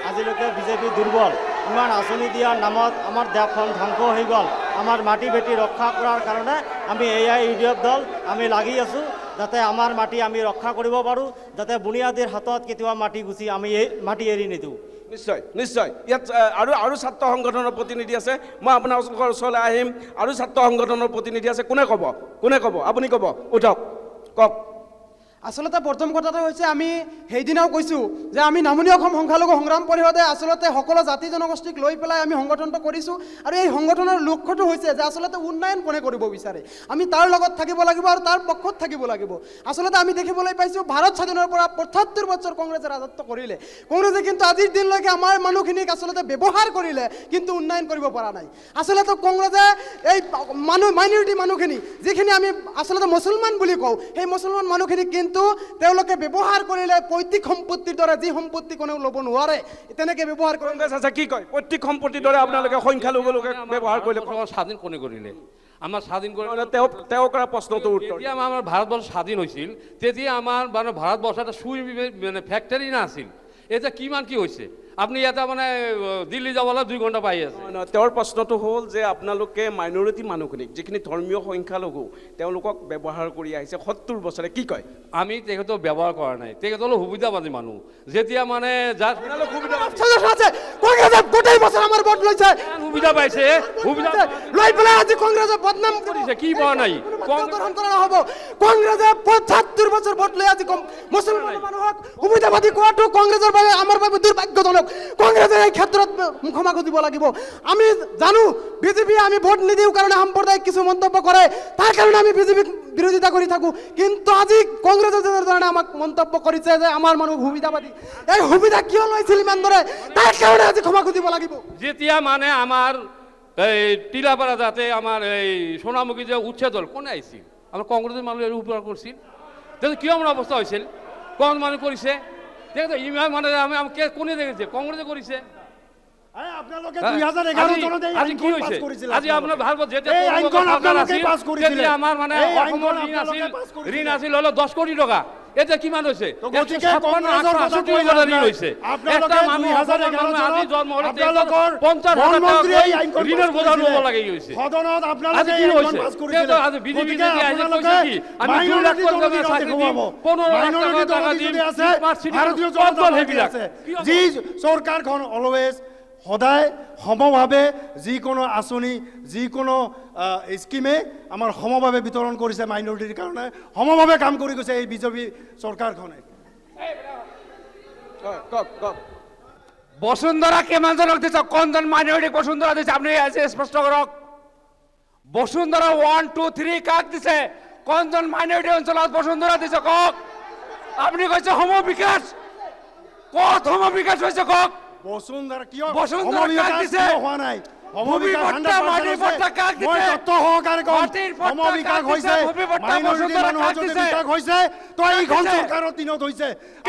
আজিলৈকে বিজেপি দুৰ্বল। ইমান আঁচনি দিয়াৰ নামত আমাৰ দেশখন ধ্বংস হৈ গ'ল। আমাৰ মাটি বেটি ৰক্ষা কৰাৰ কাৰণে আমি AIUDF দল আমি লাগি আছোঁ, যাতে আমাৰ মাটি আমি ৰক্ষা কৰিব পাৰোঁ, যাতে বুনিয়াদীৰ হাতত কেতিয়াবা মাটি গুচি আমি এই মাটি এৰি নিদিওঁ। নিশ্চয় ইয়াত আৰু ছাত্ৰ সংগঠনৰ প্ৰতিনিধি আছে। মই আপোনালোকৰ ওচৰলৈ আহিম। আৰু ছাত্ৰ সংগঠনৰ প্ৰতিনিধি আছে। কোনে ক'ব? আপুনি ক'ব, উঠক, কওক। আচলতে প্ৰথম কথাটো হৈছে আমি সেইদিনাও কৈছোঁ যে আমি নামনি অসম সংখ্যালঘু সংগ্ৰাম পৰিষদে আচলতে সকলো জাতি জনগোষ্ঠীক লৈ পেলাই আমি সংগঠনটো কৰিছোঁ আৰু এই সংগঠনৰ লক্ষ্যটো হৈছে যে আচলতে উন্নয়ন কোনে কৰিব বিচাৰে আমি তাৰ লগত থাকিব লাগিব আৰু তাৰ পক্ষত থাকিব লাগিব। আচলতে আমি দেখিবলৈ পাইছোঁ ভাৰত স্বাধীনৰ পৰা ৭৫ বছৰ কংগ্ৰেছে ৰাজত্ব কৰিলে, কংগ্ৰেছে কিন্তু আজিৰ দিনলৈকে আমাৰ মানুহখিনিক আচলতে ব্যৱহাৰ কৰিলে কিন্তু উন্নয়ন কৰিব পৰা নাই। আচলতে কংগ্ৰেছে এই মাইনৰিটি মানুহখিনি যিখিনি আমি আচলতে মুছলমান বুলি কওঁ সেই মুছলমান মানুহখিনিক কিন্তু তেওঁলোকে ব্যৱহাৰ কৰিলে পৈতৃক সম্পত্তিৰ দৰে, যি সম্পত্তি কোনেও ল'ব নোৱাৰে তেনেকৈ ব্যৱহাৰ কৰিলে। কংগ্ৰেছ আছে কি কয় পৈতৃক সম্পত্তিৰ দৰে আপোনালোকে সংখ্যালঘু লোকে ব্যৱহাৰ কৰিলে? স্বাধীন কোনে কৰিলে? আমাৰ স্বাধীন কৰি তেওঁ কৰা প্ৰশ্নটোৰ উত্তৰ যেতিয়া আমাৰ ভাৰতবৰ্ষ স্বাধীন হৈছিল তেতিয়া আমাৰ মানে ভাৰতবৰ্ষ এটা সুই মানে ফেক্টৰী নাছিল। এতিয়া কিমান কি হৈছে আপুনি ইয়াতে মানে দিল্লী যাবলৈ 2 ঘণ্টা পাই আছে। তেওঁৰ প্ৰশ্নটো হ'ল যে আপোনালোকে মাইনৰিটি মানুহখিনিক যিখিনি ধৰ্মীয় সংখ্যালঘু তেওঁলোকক ব্যৱহাৰ কৰি আহিছে ৭০ বছৰে, কি কয়? আমি তেখেতক ব্যৱহাৰ কৰা নাই, তেখেত হ'ল সুবিধাবাদী মানুহ। যেতিয়া মানে যাৰ গোটেই বছৰ আমাৰ ভোট লৈছে, সুবিধা পাইছে, সুবিধা লৈ পেলাই আজি কংগ্ৰেছে বদনাম কৰিছে, কি পোৱা নাই? গ্ৰহণ কৰা নহ'ব। কংগ্ৰেছে ৭৫ বছৰ ভোট লৈ আজি মুছলমান মানুহক সুবিধাবাদী কোৱাটো কংগ্ৰেছৰ বাবে আমাৰ বাবে দুৰ্ভাগ্যজনক। কংগ্ৰেছে এই ক্ষেত্ৰত ক্ষমা খুজিব লাগিব। আমি জানো বিজেপি আমি ভোট নিদিওঁ কাৰণে সাম্প্ৰদায়িক কিছু মন্তব্য কৰে, তাৰ কাৰণে আমি বিজেপিক বিৰোধিতা কৰি থাকোঁ, কিন্তু আজি কংগ্ৰেছে যেনেধৰণে আমাক মন্তব্য কৰিছে যে আমাৰ মানুহ সুবিধাবাদী, এই সুবিধা কিয় লৈছিল ইমান দৰে তাৰ কাৰণে আজি ক্ষমা খুজিব লাগিব। যেতিয়া মানে আমাৰ এই টিলাপাৰা যাতে আমাৰ এই সোণামুখী যে উচ্ছেদ হ'ল কোনে আহিছিল? আমাৰ কংগ্ৰেছৰ মানুহে উপকাৰ কৰিছিল। তেতিয়া কিয় আমাৰ অৱস্থা হৈছিল? কোন মানুহ কৰিছে? দেখো ইমান মানে আমি কোনে দেখেছে? কংগ্ৰেছে কৰিছে। আজি কি হৈছে? আজি আপোনাৰ ভাৰতবৰ্ষ যেতিয়া আমাৰ মানে অসমৰ ঋণ আছিল হলো 10 কোটি টকা, এতিয়া কিমান হৈছে? 156 হৈছে। এটা মানুহ আজি জন্ম হলে 50,000 ঋণৰ বোজা ল'ব লাগে হৈছে। আজি কি হৈছে? আজি বিজেপি যদি আহি কৈছে কি আমি 2 লাখ টকা চাকৰি দিম, 15 লাখ টকা দিম, ভাৰতীয় জনতা সেইবিলাক যি চৰকাৰখন অলৱেজ সদায় সমভাৱে যিকোনো আঁচনি যিকোনো স্কিমে আমাৰ সমভাৱে বিতৰণ কৰিছে, মাইনৰিটিৰ কাৰণে সমভাৱে কাম কৰি গৈছে এই বিজেপি চৰকাৰখনে। বসুন্ধৰা কেমনজনক দিছে? কোনজন মাইনৰিটি বসুন্ধৰা দিছে? আপনি স্পষ্ট কৰক। বসুন্ধরা 1, 2, 3 কাক দিছে? কোনজন মাইনরিটি অঞ্চলত বসুন্ধরা দিছে কওক? আপনি কৈছে সম বিকাশ, কত সম বিকাশ হৈছে কওক? বসুন্ধরা কিয় বসুন্ধরা কাক দিছে? হোৱা নাই।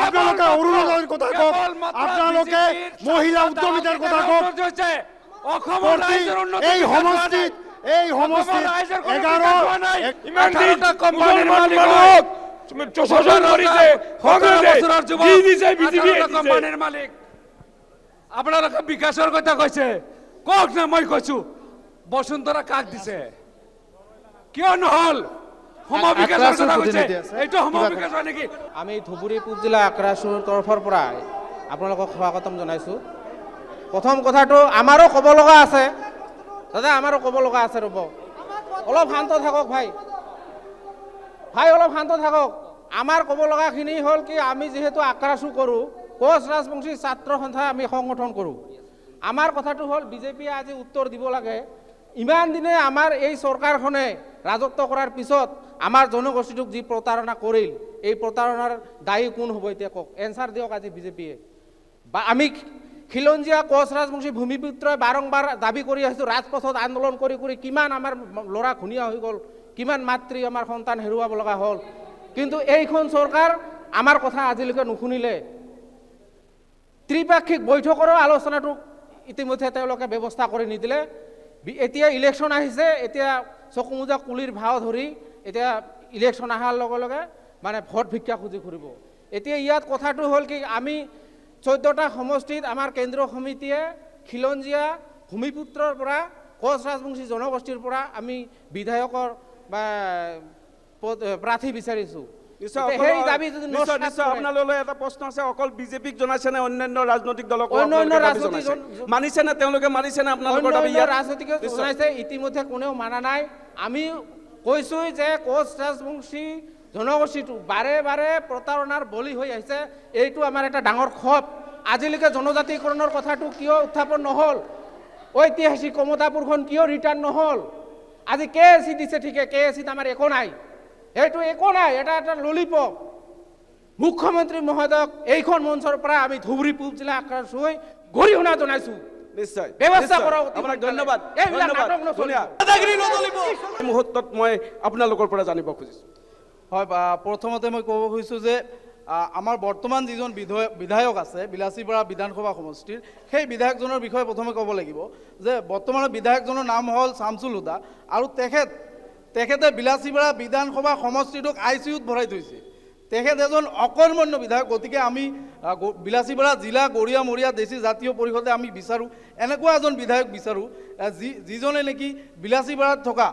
আপোনালোকে অৰুণোদয়ৰ কথা কওক, আপোনালোকে মহিলা উদ্যমিতাৰ কথা কওক। এই সমষ্টিত 11টা কোম্পানিৰ মালিক শোষণ কৰেছে, কোম্পানিৰ মালিক। আপোনালোকে বিকাশৰ কথা কৈছে, কওক না। মই কৈছো বসুন্ধৰা কাক দিছে? কিয় নহল? সম বিকাশৰ কথা কৈছে, এইটো সম বিকাশ হয় নেকি? আমি ধুবুৰী পূব জিলা আক্ৰাসুৰ তৰফৰ পৰা আপোনালোকক স্বাগতম জনাইছোঁ। প্ৰথম কথাটো আমাৰো ক'ব লগা আছে দাদা, আমাৰো ক'ব লগা আছে। ৰ'ব অলপ শান্ত থাকক ভাই, অলপ শান্ত থাকক। আমাৰ ক'ব লগাখিনি হ'ল কি, আমি যিহেতু আক্ৰাসু কৰোঁ, কোচ ৰাজবংশী ছাত্ৰ সন্থা আমি সংগঠন কৰোঁ। আমাৰ কথাটো হ'ল বিজেপিয়ে আজি উত্তৰ দিব লাগে। ইমান দিনে আমাৰ এই চৰকাৰখনে ৰাজত্ব কৰাৰ পিছত আমাৰ জনগোষ্ঠীটোক যি প্ৰতাৰণা কৰিল, এই প্ৰতাৰণাৰ দায়ী কোন হ'ব এতিয়া কওক? এনচাৰ দিয়ক আজি বিজেপিয়ে। বা আমি খিলঞ্জীয়া কোচ ৰাজবংশী ভূমিপুত্ৰই বাৰম্বাৰ দাবী কৰি আহিছোঁ, ৰাজপথত আন্দোলন কৰি কৰি কিমান আমাৰ ল'ৰা ঘূণীয়া হৈ গ'ল, কিমান মাতৃ আমাৰ সন্তান হেৰুৱাব লগা হ'ল, কিন্তু এইখন চৰকাৰ আমাৰ কথা আজিলৈকে নুশুনিলে। ত্ৰিপাক্ষিক বৈঠকৰো আলোচনাটো ইতিমধ্যে তেওঁলোকে ব্যৱস্থা কৰি নিদিলে। এতিয়া ইলেকশ্যন আহিছে, এতিয়া চকু মোজা কুলিৰ ভাও ধৰি এতিয়া ইলেকশ্যন অহাৰ লগে লগে মানে ভোট ভিক্ষা খুজি ঘূৰিব। এতিয়া ইয়াত কথাটো হ'ল কি, আমি 14টা সমষ্টিত আমাৰ কেন্দ্ৰীয় সমিতিয়ে খিলঞ্জীয়া ভূমিপুত্ৰৰ পৰা কোচ ৰাজবংশী জনগোষ্ঠীৰ পৰা আমি বিধায়কৰ বা প্ৰাৰ্থী বিচাৰিছোঁ। আপোনালোকে এটা প্ৰশ্ন আছে, অকল বিজেপিক জনাইছে নে অন্যান্য ৰাজনৈতিক দলক মানিছে নে? তেওঁলোকে মানিছে নে আপোনালোকৰ দাবী? ৰাজনৈতিক জনাইছে, ইতিমধ্যে কোনেও মানা নাই। আমি কৈছোঁ যে কোচ ৰাজবংশী জনগোষ্ঠীটো বাৰে বাৰে প্ৰতাৰণাৰ বলি হৈ আহিছে। এইটো আমাৰ এটা ডাঙৰ ক্ষোভ। আজিলৈকে জনজাতিকৰণৰ কথাটো কিয় উত্থাপন নহ'ল? ঐতিহাসিক কমতাপুৰখন কিয় ৰিটাৰ্ণ নহ'ল? আজি KAC দিছে ঠিকে, KACত আমাৰ একো নাই, এইটো একো নাই, এটা এটা ললিপপ। মুখ্যমন্ত্ৰী মহোদয়ক এইখন মঞ্চৰ পৰা আমি ধুবুৰী পূব জিলা আক্ৰান্ত হৈ গৰিহণা জনাইছোঁ। নিশ্চয় ব্যৱস্থা কৰক। আপোনাক ধন্যবাদ। এইবিলাক নাটক নচলিব। এই মুহূৰ্তত মই আপোনালোকৰ পৰা জানিব খুজিছোঁ। হয়, প্ৰথমতে মই ক'ব খুজিছোঁ যে আমাৰ বৰ্তমান যিজন বিধায়ক আছে বিলাচীপাৰা বিধানসভা সমষ্টিৰ, সেই বিধায়কজনৰ বিষয়ে প্ৰথমে ক'ব লাগিব যে বৰ্তমানৰ বিধায়কজনৰ নাম হ'ল শামছুল হুদা, আৰু তেখেতে বিলাচীপাৰা বিধানসভা সমষ্টিটোক ICUত ভৰাই থৈছে। তেখেত এজন অকৰ্মণ্য বিধায়ক। গতিকে আমি বিলাচীপাৰা জিলা গড়িয়া মৰিয়া দেশী জাতীয় পৰিষদে আমি বিচাৰোঁ এনেকুৱা এজন বিধায়ক বিচাৰোঁ যিজনে নেকি বিলাচীপাৰাত থকা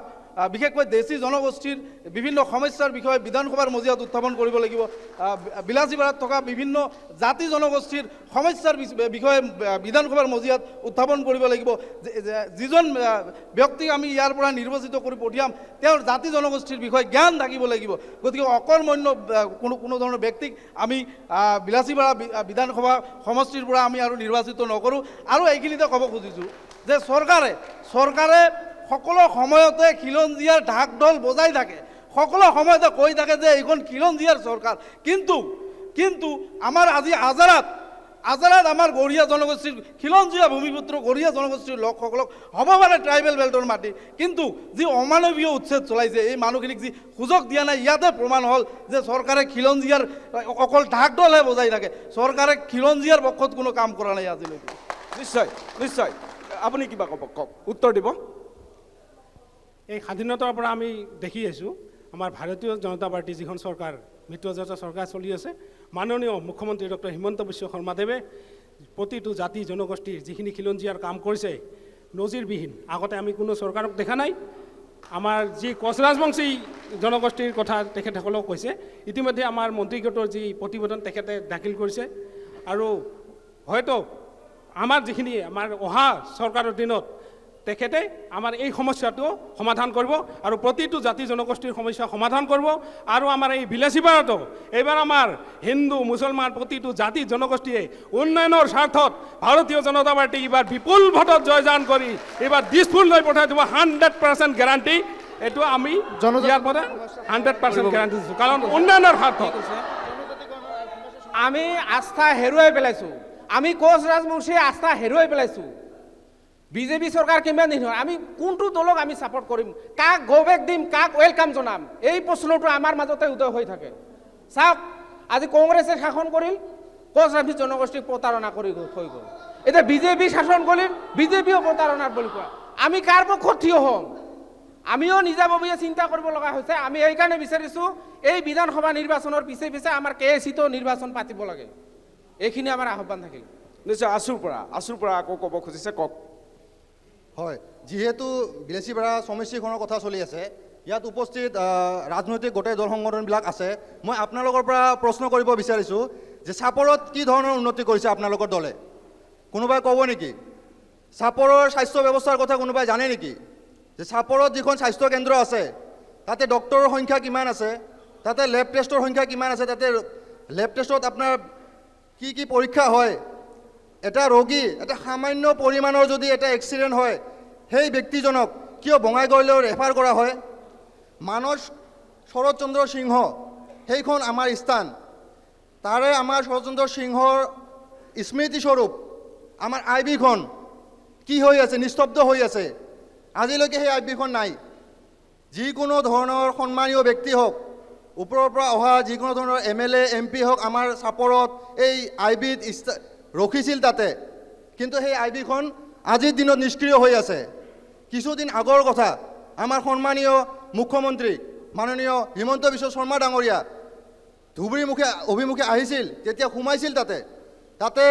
বিশেষকৈ দেশী জনগোষ্ঠীৰ বিভিন্ন সমস্যাৰ বিষয়ে বিধানসভাৰ মজিয়াত উত্থাপন কৰিব লাগিব। বিলাচীপাৰাত থকা বিভিন্ন জাতি জনগোষ্ঠীৰ সমস্যাৰ বিষয়ে বিধানসভাৰ মজিয়াত উত্থাপন কৰিব লাগিব। যিজন ব্যক্তিক আমি ইয়াৰ পৰা নিৰ্বাচিত কৰি পঠিয়াম তেওঁৰ জাতি জনগোষ্ঠীৰ বিষয়ে জ্ঞান থাকিব লাগিব। গতিকে অকৰ্মণ্য কোনো ধৰণৰ ব্যক্তিক আমি বিলাচীপাৰা বিধানসভা সমষ্টিৰ পৰা আমি আৰু নিৰ্বাচিত নকৰোঁ। আৰু এইখিনিতে ক'ব খুজিছোঁ যে চৰকাৰে সকলো সময়তে খিলঞ্জীয়াৰ ঢাক ঢোল বজাই থাকে, সকলো সময়তে কৈ থাকে যে এইখন খিলঞ্জীয়াৰ চৰকাৰ। কিন্তু আমাৰ আজি আজাৰাত আমাৰ গড়িয়া জনগোষ্ঠীৰ খিলঞ্জীয়া ভূমিপুত্ৰ গড়িয়া জনগোষ্ঠীৰ লোকসকলক হ'ব পাৰে ট্ৰাইবেল বেল্টৰ মাটি, কিন্তু যি অমানৱীয় উচ্ছেদ চলাইছে এই মানুহখিনিক যি সুযোগ দিয়া নাই, ইয়াতে প্ৰমাণ হ'ল যে চৰকাৰে খিলঞ্জীয়াৰ অকল ঢাক ঢোলহে বজাই থাকে, চৰকাৰে খিলঞ্জীয়াৰ পক্ষত কোনো কাম কৰা নাই আজিলৈকে। নিশ্চয় আপুনি কিবা কওক, উত্তৰ দিব। এই স্বাধীনতাৰ পৰা আমি দেখি আছোঁ আমাৰ ভাৰতীয় জনতা পাৰ্টি যিখন চৰকাৰ মিত্ৰজোঁটৰ চৰকাৰ চলি আছে, মাননীয় মুখ্যমন্ত্ৰী ডক্টৰ হিমন্ত বিশ্ব শৰ্মাদেৱে প্ৰতিটো জাতি জনগোষ্ঠীৰ যিখিনি খিলঞ্জীয়াৰ কাম কৰিছে নজিৰবিহীন। আগতে আমি কোনো চৰকাৰক দেখা নাই। আমাৰ যি কোচ ৰাজবংশী জনগোষ্ঠীৰ কথা তেখেতসকলেও কৈছে। ইতিমধ্যে আমাৰ মন্ত্ৰীগোটৰ যি প্ৰতিবেদন তেখেতে দাখিল কৰিছে, আৰু হয়তো আমাৰ যিখিনি আমাৰ অহা চৰকাৰৰ দিনত তেখেতে আমাৰ এই সমস্যাটো সমাধান কৰিব আৰু প্ৰতিটো জাতি জনগোষ্ঠীৰ সমস্যা সমাধান কৰিব। আৰু আমাৰ এই বিলাচীপাৰাতো এইবাৰ আমাৰ হিন্দু মুছলমান প্ৰতিটো জাতি জনগোষ্ঠীয়ে উন্নয়নৰ স্বাৰ্থত ভাৰতীয় জনতা পাৰ্টি এইবাৰ বিপুল ভোটত জয়যান কৰি এইবাৰ দিছপুৰ লৈ পঠাই দিব 100% গেৰাণ্টি। এইটো আমি ইয়াৰ পৰা 100% গেৰাণ্টি দিছোঁ, কাৰণ উন্নয়নৰ স্বাৰ্থত। আমি আস্থা হেৰুৱাই পেলাইছোঁ, আমি কোচ ৰাজবংশীয়ে আস্থা হেৰুৱাই পেলাইছোঁ। বিজেপি চৰকাৰ কিমান দিন হয়, আমি কোনটো দলক আমি ছাপোৰ্ট কৰিম, কাক গৌবেক দিম, কাক ৱেলকাম জনাম, এই প্ৰশ্নটো আমাৰ মাজতে উদয় হৈ থাকে। চাওক, আজি কংগ্ৰেছে শাসন কৰিল, কোচ ৰাজবংশী জনগোষ্ঠীক প্ৰতাৰণা কৰি থৈ গ'ল। এতিয়া বিজেপি শাসন কৰিল, বিজেপিও প্ৰতাৰণাৰ বুলি কয়। আমি কাৰ পক্ষত থিয় হ'ম? আমিও নিজাববীয়া চিন্তা কৰিব লগা হৈছে। আমি এইকাৰণে বিচাৰিছোঁ এই বিধানসভা নিৰ্বাচনৰ পিছে আমাৰ KACতো নিৰ্বাচন পাতিব লাগে। এইখিনি আমাৰ আহ্বান থাকিল। নিশ্চয় আছুৰ পৰা আকৌ ক'ব খুজিছে, কওক। হয়, যিহেতু বিলাচীপাৰা সমষ্টিখনৰ কথা চলি আছে, ইয়াত উপস্থিত ৰাজনৈতিক গোটেই দল সংগঠনবিলাক আছে। মই আপোনালোকৰ পৰা প্ৰশ্ন কৰিব বিচাৰিছোঁ যে চাপৰত কি ধৰণৰ উন্নতি কৰিছে আপোনালোকৰ দলে? কোনোবাই ক'ব নেকি? চাপৰৰ স্বাস্থ্য ব্যৱস্থাৰ কথা কোনোবাই জানে নেকি? যে চাপৰত যিখন স্বাস্থ্য কেন্দ্ৰ আছে তাতে ডক্টৰৰ সংখ্যা কিমান আছে, তাতে লেব টেষ্টৰ সংখ্যা কিমান আছে, তাতে লেব টেষ্টত আপোনাৰ কি কি পৰীক্ষা হয়? এটা ৰোগী এটা সামান্য পৰিমাণৰ যদি এটা এক্সিডেণ্ট হয় সেই ব্যক্তিজনক কিয় বঙাইগাঁৱলৈ ৰেফাৰ কৰা হয়? মানস শৰৎচন্দ্ৰ সিংহ সেইখন আমাৰ স্থান, তাৰে আমাৰ শৰৎচন্দ্ৰ সিংহৰ স্মৃতিস্বৰূপ আমাৰ IBখন কি হৈ আছে? নিস্তব্ধ হৈ আছে। আজিলৈকে সেই IBখন নাই। যিকোনো ধৰণৰ সন্মানীয় ব্যক্তি হওক, ওপৰৰ পৰা অহা যিকোনো ধৰণৰ MLA MP হওক, আমাৰ চাপৰত এই IBত ৰখিছিল তাতে, কিন্তু সেই IBখন আজিৰ দিনত নিষ্ক্ৰিয় হৈ আছে। কিছুদিন আগৰ কথা, আমাৰ সন্মানীয় মুখ্যমন্ত্ৰী মাননীয় হিমন্ত বিশ্ব শৰ্মা ডাঙৰীয়া ধুবুৰী অভিমুখে আহিছিল, তেতিয়া সোমাইছিল তাতে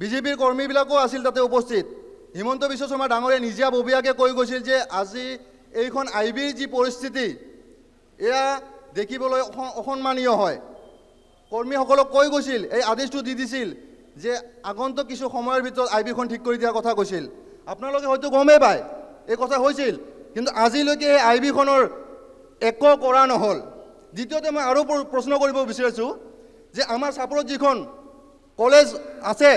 বিজেপিৰ কৰ্মীবিলাকো আছিল তাতে উপস্থিত। হিমন্ত বিশ্ব শৰ্মা ডাঙৰীয়া নিজাববীয়াকৈ কৈ গৈছিল যে আজি এইখন IBৰ যি পৰিস্থিতি এয়া দেখিবলৈ অসন্মানীয় হয়। কৰ্মীসকলক কৈ গৈছিল, এই আদেশটো দি দিছিল যে আগন্তুক কিছু সময়ৰ ভিতৰত IBখন ঠিক কৰি দিয়াৰ কথা কৈছিল। আপোনালোকে হয়তো গমেই পায় এই কথা হৈছিল, কিন্তু আজিলৈকে এই IBখনৰ একো কৰা নহ'ল। দ্বিতীয়তে মই আৰু প্ৰশ্ন কৰিব বিচাৰিছোঁ যে আমাৰ চাপৰত যিখন কলেজ আছে,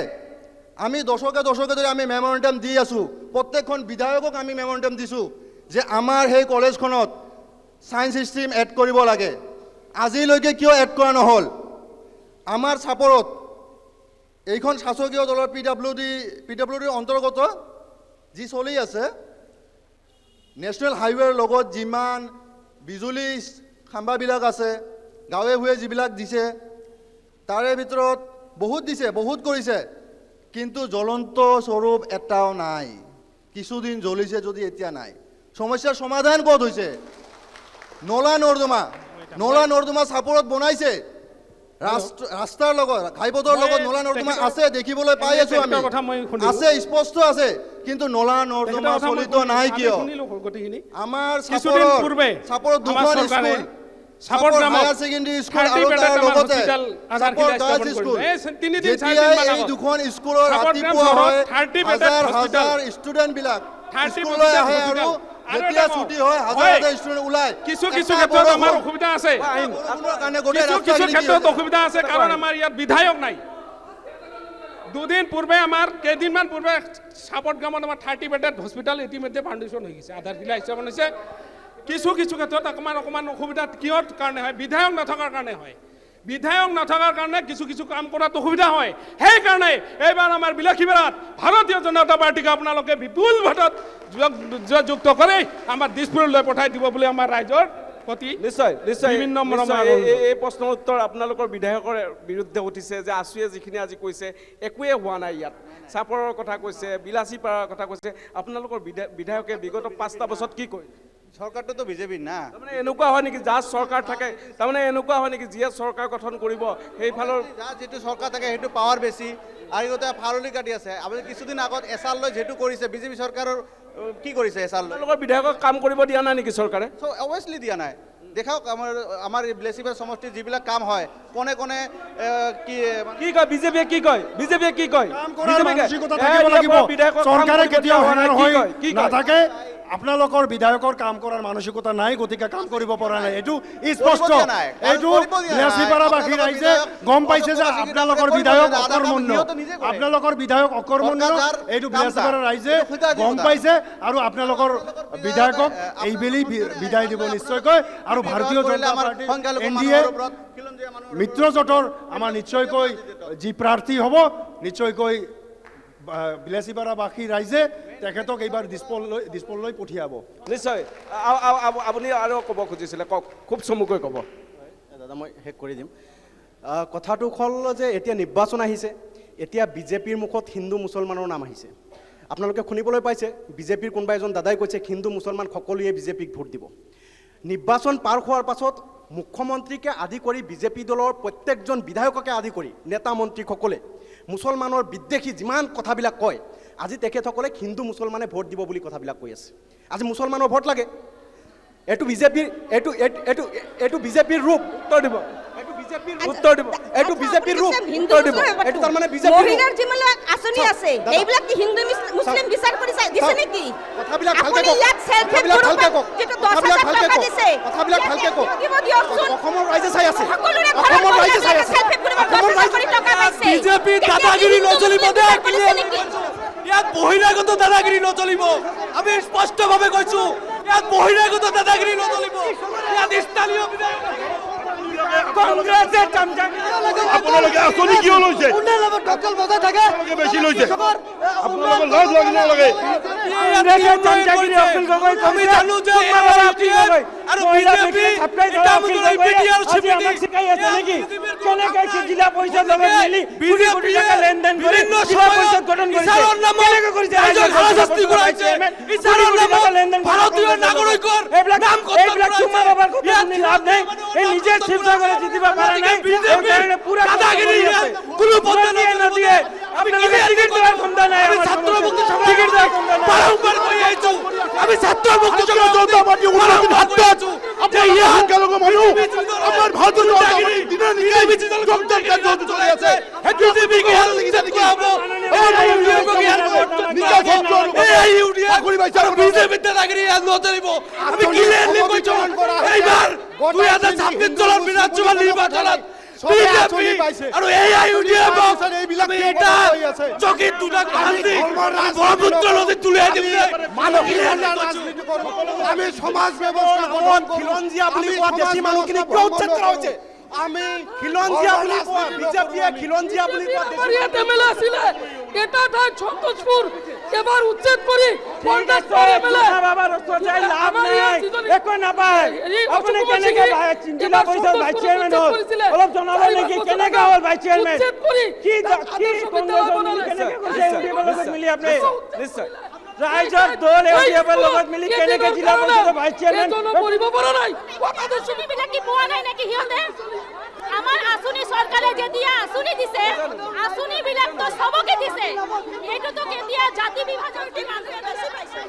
আমি দশকে ধৰি আমি মেমৰেণ্ডাম দি আছোঁ, প্ৰত্যেকখন বিধায়কক আমি মেমৰেণ্ডাম দিছোঁ যে আমাৰ সেই কলেজখনত ছায়েন্স ষ্ট্ৰীম এড কৰিব লাগে। আজিলৈকে কিয় এড কৰা নহ'ল? আমাৰ চাপৰত এইখন শাসকীয় দলৰ PWDৰ অন্তৰ্গত যি চলি আছে, নেশ্যনেল হাইৱেৰ লগত যিমান বিজুলী খাম্বাবিলাক আছে, গাঁৱে ভূঞে যিবিলাক দিছে, তাৰে ভিতৰত বহুত দিছে, বহুত কৰিছে, কিন্তু জ্বলন্ত স্বৰূপ এটাও নাই। কিছুদিন জ্বলিছে যদি এতিয়া নাই। সমস্যাৰ সমাধান ক'ত হৈছে? নলা নৰ্দমা চাপৰত বনাইছে, ৰাস্তাৰ লগত ঘাইপথৰ লগত নলা নৰ্দমা আছে, দেখিবলৈ পাই আছো আমি, আছে, স্পষ্ট আছে, কিন্তু নলা নৰ্দমা চলিত নাই কিয়? আমাৰ চাপৰত দুখন স্কুল, চাপৰ হায়াৰ ছেকেণ্ডেৰী স্কুল আৰু তাৰ লগতে চাপৰ গাৰ্লছ স্কুল, যেতিয়াই এই দুখন স্কুলৰ ৰাতিপুৱা হয় হাজাৰ ষ্টুডেণ্টবিলাক স্কুললৈ আহে আৰু যেতিয়া ছুটি হয় হাজাৰ ষ্টুডেণ্ট ওলায়। কিছু ক্ষেত্ৰত আমাৰ অসুবিধা আছে, কিছু ক্ষেত্ৰত অসুবিধা আছে, কাৰণ আমাৰ ইয়াত বিধায়ক নাই। দুদিন পূৰ্বে কেইদিনমান পূৰ্বে চাপট গ্ৰামত আমাৰ 30 বেডেড হস্পিটেল ইতিমধ্যে ফাউণ্ডেশ্যন হৈ গৈছে, আধাৰশিলা হিচাপে হৈছে। কিছু ক্ষেত্ৰত অকণমান অসুবিধা কিহৰ কাৰণে হয়? বিধায়ক নথকাৰ কাৰণে হয়। বিধায়ক নথকাৰ কাৰণে কিছু কাম কৰাত অসুবিধা হয়। সেইকাৰণে এইবাৰ আমাৰ বিলাসীপাৰাত ভাৰতীয় জনতা পাৰ্টীক আপোনালোকে বিপুল ভোটত যুক্ত কৰি আমাৰ দিছপুৰলৈ পঠাই দিব বুলি আমাৰ ৰাইজৰ প্ৰতি নিশ্চয় বিভিন্ন এই প্ৰশ্নৰ উত্তৰ আপোনালোকৰ বিধায়কৰ বিৰুদ্ধে উঠিছে যে আছুৱে যিখিনি আজি কৈছে একোৱে হোৱা নাই। ইয়াত চাপৰৰ কথা কৈছে, বিলাসীপাৰাৰ কথা কৈছে। আপোনালোকৰ বিধায়কে বিগত 5টা বছৰত কি কয়? চৰকাৰটোতো বিজেপি না, তাৰমানে এনেকুৱা হয় নেকি যাৰ চৰকাৰ থাকে, তাৰমানে এনেকুৱা হয় নেকি যিয়ে চৰকাৰ গঠন কৰিব সেইফালৰ যাৰ যিটো চৰকাৰ থাকে সেইটো পাৱাৰ বেছি, আৰু ইহঁতে ফাৰলি কাটি আছে। আপুনি কিছুদিন আগত এছাৰ লৈ যিটো কৰিছে বিজেপি চৰকাৰৰ, কি কৰিছে এছাৰ লৈ? আপোনালোকৰ বিধায়কক কাম কৰিব দিয়া নাই নেকি চৰকাৰে? অবভিয়াছলি দিয়া নাই। দেখাওক আমাৰ বিলাসীপাৰা সমষ্টিৰ যিবিলাক কাম হয়, কোনে কি কয় বিজেপিয়ে? কি কয় বিজেপিয়ে? কি কয় চৰকাৰে কেতিয়াও নাথাকে। আপোনালোকৰ বিধায়কৰ কাম কৰাৰ মানসিকতা নাই, গতিকে কাম কৰিব পৰা নাই। এইটো স্পষ্ট, এইটো বিলাসীপাৰাবাসী ৰাইজে গম পাইছে যে আপোনালোকৰ বিধায়ক অকৰ্মণ্য, আপোনালোকৰ বিধায়ক অকৰ্মণ্য, এইটো বিলাসীপাৰা ৰাইজে গম পাইছে। আৰু আপোনালোকৰ বিধায়কক এইবেলি বিদায় দিব নিশ্চয়কৈ। আৰু ভাৰতীয় জনতা পাৰ্টি NDA মিত্ৰজোঁটৰ আমাৰ নিশ্চয়কৈ যি প্ৰাৰ্থী হ'ব, নিশ্চয়কৈ বিলাসীপাৰাবাসী ৰাইজে তেখেতক এইবাৰ দিছপুৰলৈ পঠিয়াব। নিশ্চয়। আপুনি আৰু ক'ব খুজিছিলে, কওক, খুব চমুকৈ ক'ব। দাদা মই শেষ কৰি দিম। কথাটো হ'ল যে এতিয়া নিৰ্বাচন আহিছে, এতিয়া বিজেপিৰ মুখত হিন্দু মুছলমানৰ নাম আহিছে। আপোনালোকে শুনিবলৈ পাইছে বিজেপিৰ কোনোবা এজন দাদাই কৈছে হিন্দু মুছলমান সকলোৱে বিজেপিক ভোট দিব। নিৰ্বাচন পাৰ হোৱাৰ পাছত মুখ্যমন্ত্ৰীকে আদি কৰি বিজেপি দলৰ প্ৰত্যেকজন বিধায়ককে আদি কৰি নেতা মন্ত্ৰীসকলে মুছলমানৰ বিদ্বেষী যিমান কথাবিলাক কয়, আজি তেখেতসকলে হিন্দু মুছলমানে ভোট দিব বুলি কথাবিলাক কৈ আছে। আজি মুছলমানৰ ভোট লাগে, এইটো বিজেপিৰ ৰূপ। উত্তৰ দিব, উত্তৰ দিব, এইটো বিজেপিৰ ৰূপ। উত্তৰ দিব, এইটো তাৰমানে বিজেপিৰ যিবিলাক আঁচনি আছে এইবিলাক কি হিন্দু মুছলিম বিচাৰ কৰি দিছে নেকি? কথাবিলাক ভালকে কওক, কথাবিলাক ভালকে কওক। অসমৰ ৰাইজে চাই আছে, অসমৰ ৰাইজে চাই আছে, অসমৰ ৰাইজে। বিজেপি দাদাগিৰি নচলিব ইয়াত বহিৰাগত দাদাগিৰি নচলিব। আমি স্পষ্টভাৱে কৈছো, ইয়াত বহিৰাগত দাদাগিৰি নচলিব। ইয়াত স্থানীয় বিধায়ক কংগ্ৰেছে আপোনালোকে আঁচনি কিয় লৈছে? বেছি লৈছে, আপোনালোকে লাজ লাগিব লাগে। আমি জানো যে আৰু বিজেপি ভাৰতীয় নাগৰিকৰ নাম কোনো পদ্ধতি নিদিয়ে। আমি ছাত্র মুক্তি বারম্বার কৈ আহিছো, আমি ছাত্র মুক্তি বিজেপি দাদাগিরি নচলিব। আমি ক্লিয়ারলি কৈছো, এইবাৰ 2026 চনৰ বিধানসভা নিৰ্বাচনত বিজেপি আৰু AIUDF আমি এটা চকীত দুটা কান্দি ব্ৰহ্মপুত্ৰ নদীত তুলিয়াই দিম আমি সমাজ ব্যৱস্থা খিলঞ্জীয়া বুলি কোৱা দেশী মানুহখিনি কিয় উচ্ছেদ কৰা হৈছে আমি খিলঞ্জীয়া বুলি কোৱা বিজেপিয়ে খিলঞ্জীয়া বুলি কোৱা ইয়াত এমএলএ আছিলে এটা ঠাই সন্তোষপুৰ এবাৰ উচ্ছেদ কৰি 50 এমএলএ বাবাৰ চাই লাভ নাই একো নাপায় আপুনি কেনেকে চিন্তা কৰিছে ভাইস চেয়াৰম্যান হ'ল অলপ জনাব নেকি কেনেকে হ'ল ভাইস চেয়াৰম্যান কি কংগ্ৰেছৰ কেনেকে কৰিছে ইউডিএফৰ লগত মিলি আপুনি নিশ্চয় ৰাইজৰ দল ইউডিএফৰ লগত মিলি কেনেকে জিলা পৰিষদৰ ভাইস চেয়াৰম্যান কৰিব পৰা নাই সুবিধা কি পোৱা নাই নেকি সিহঁতে আমাৰ আঁচনি চৰকাৰে যেতিয়া আঁচনি দিছে আঁচনি বিলাক তো সবকে দিছে এইটোতো কেতিয়া জাতি বিভাজনৰ কি মানুহে বেছি পাইছে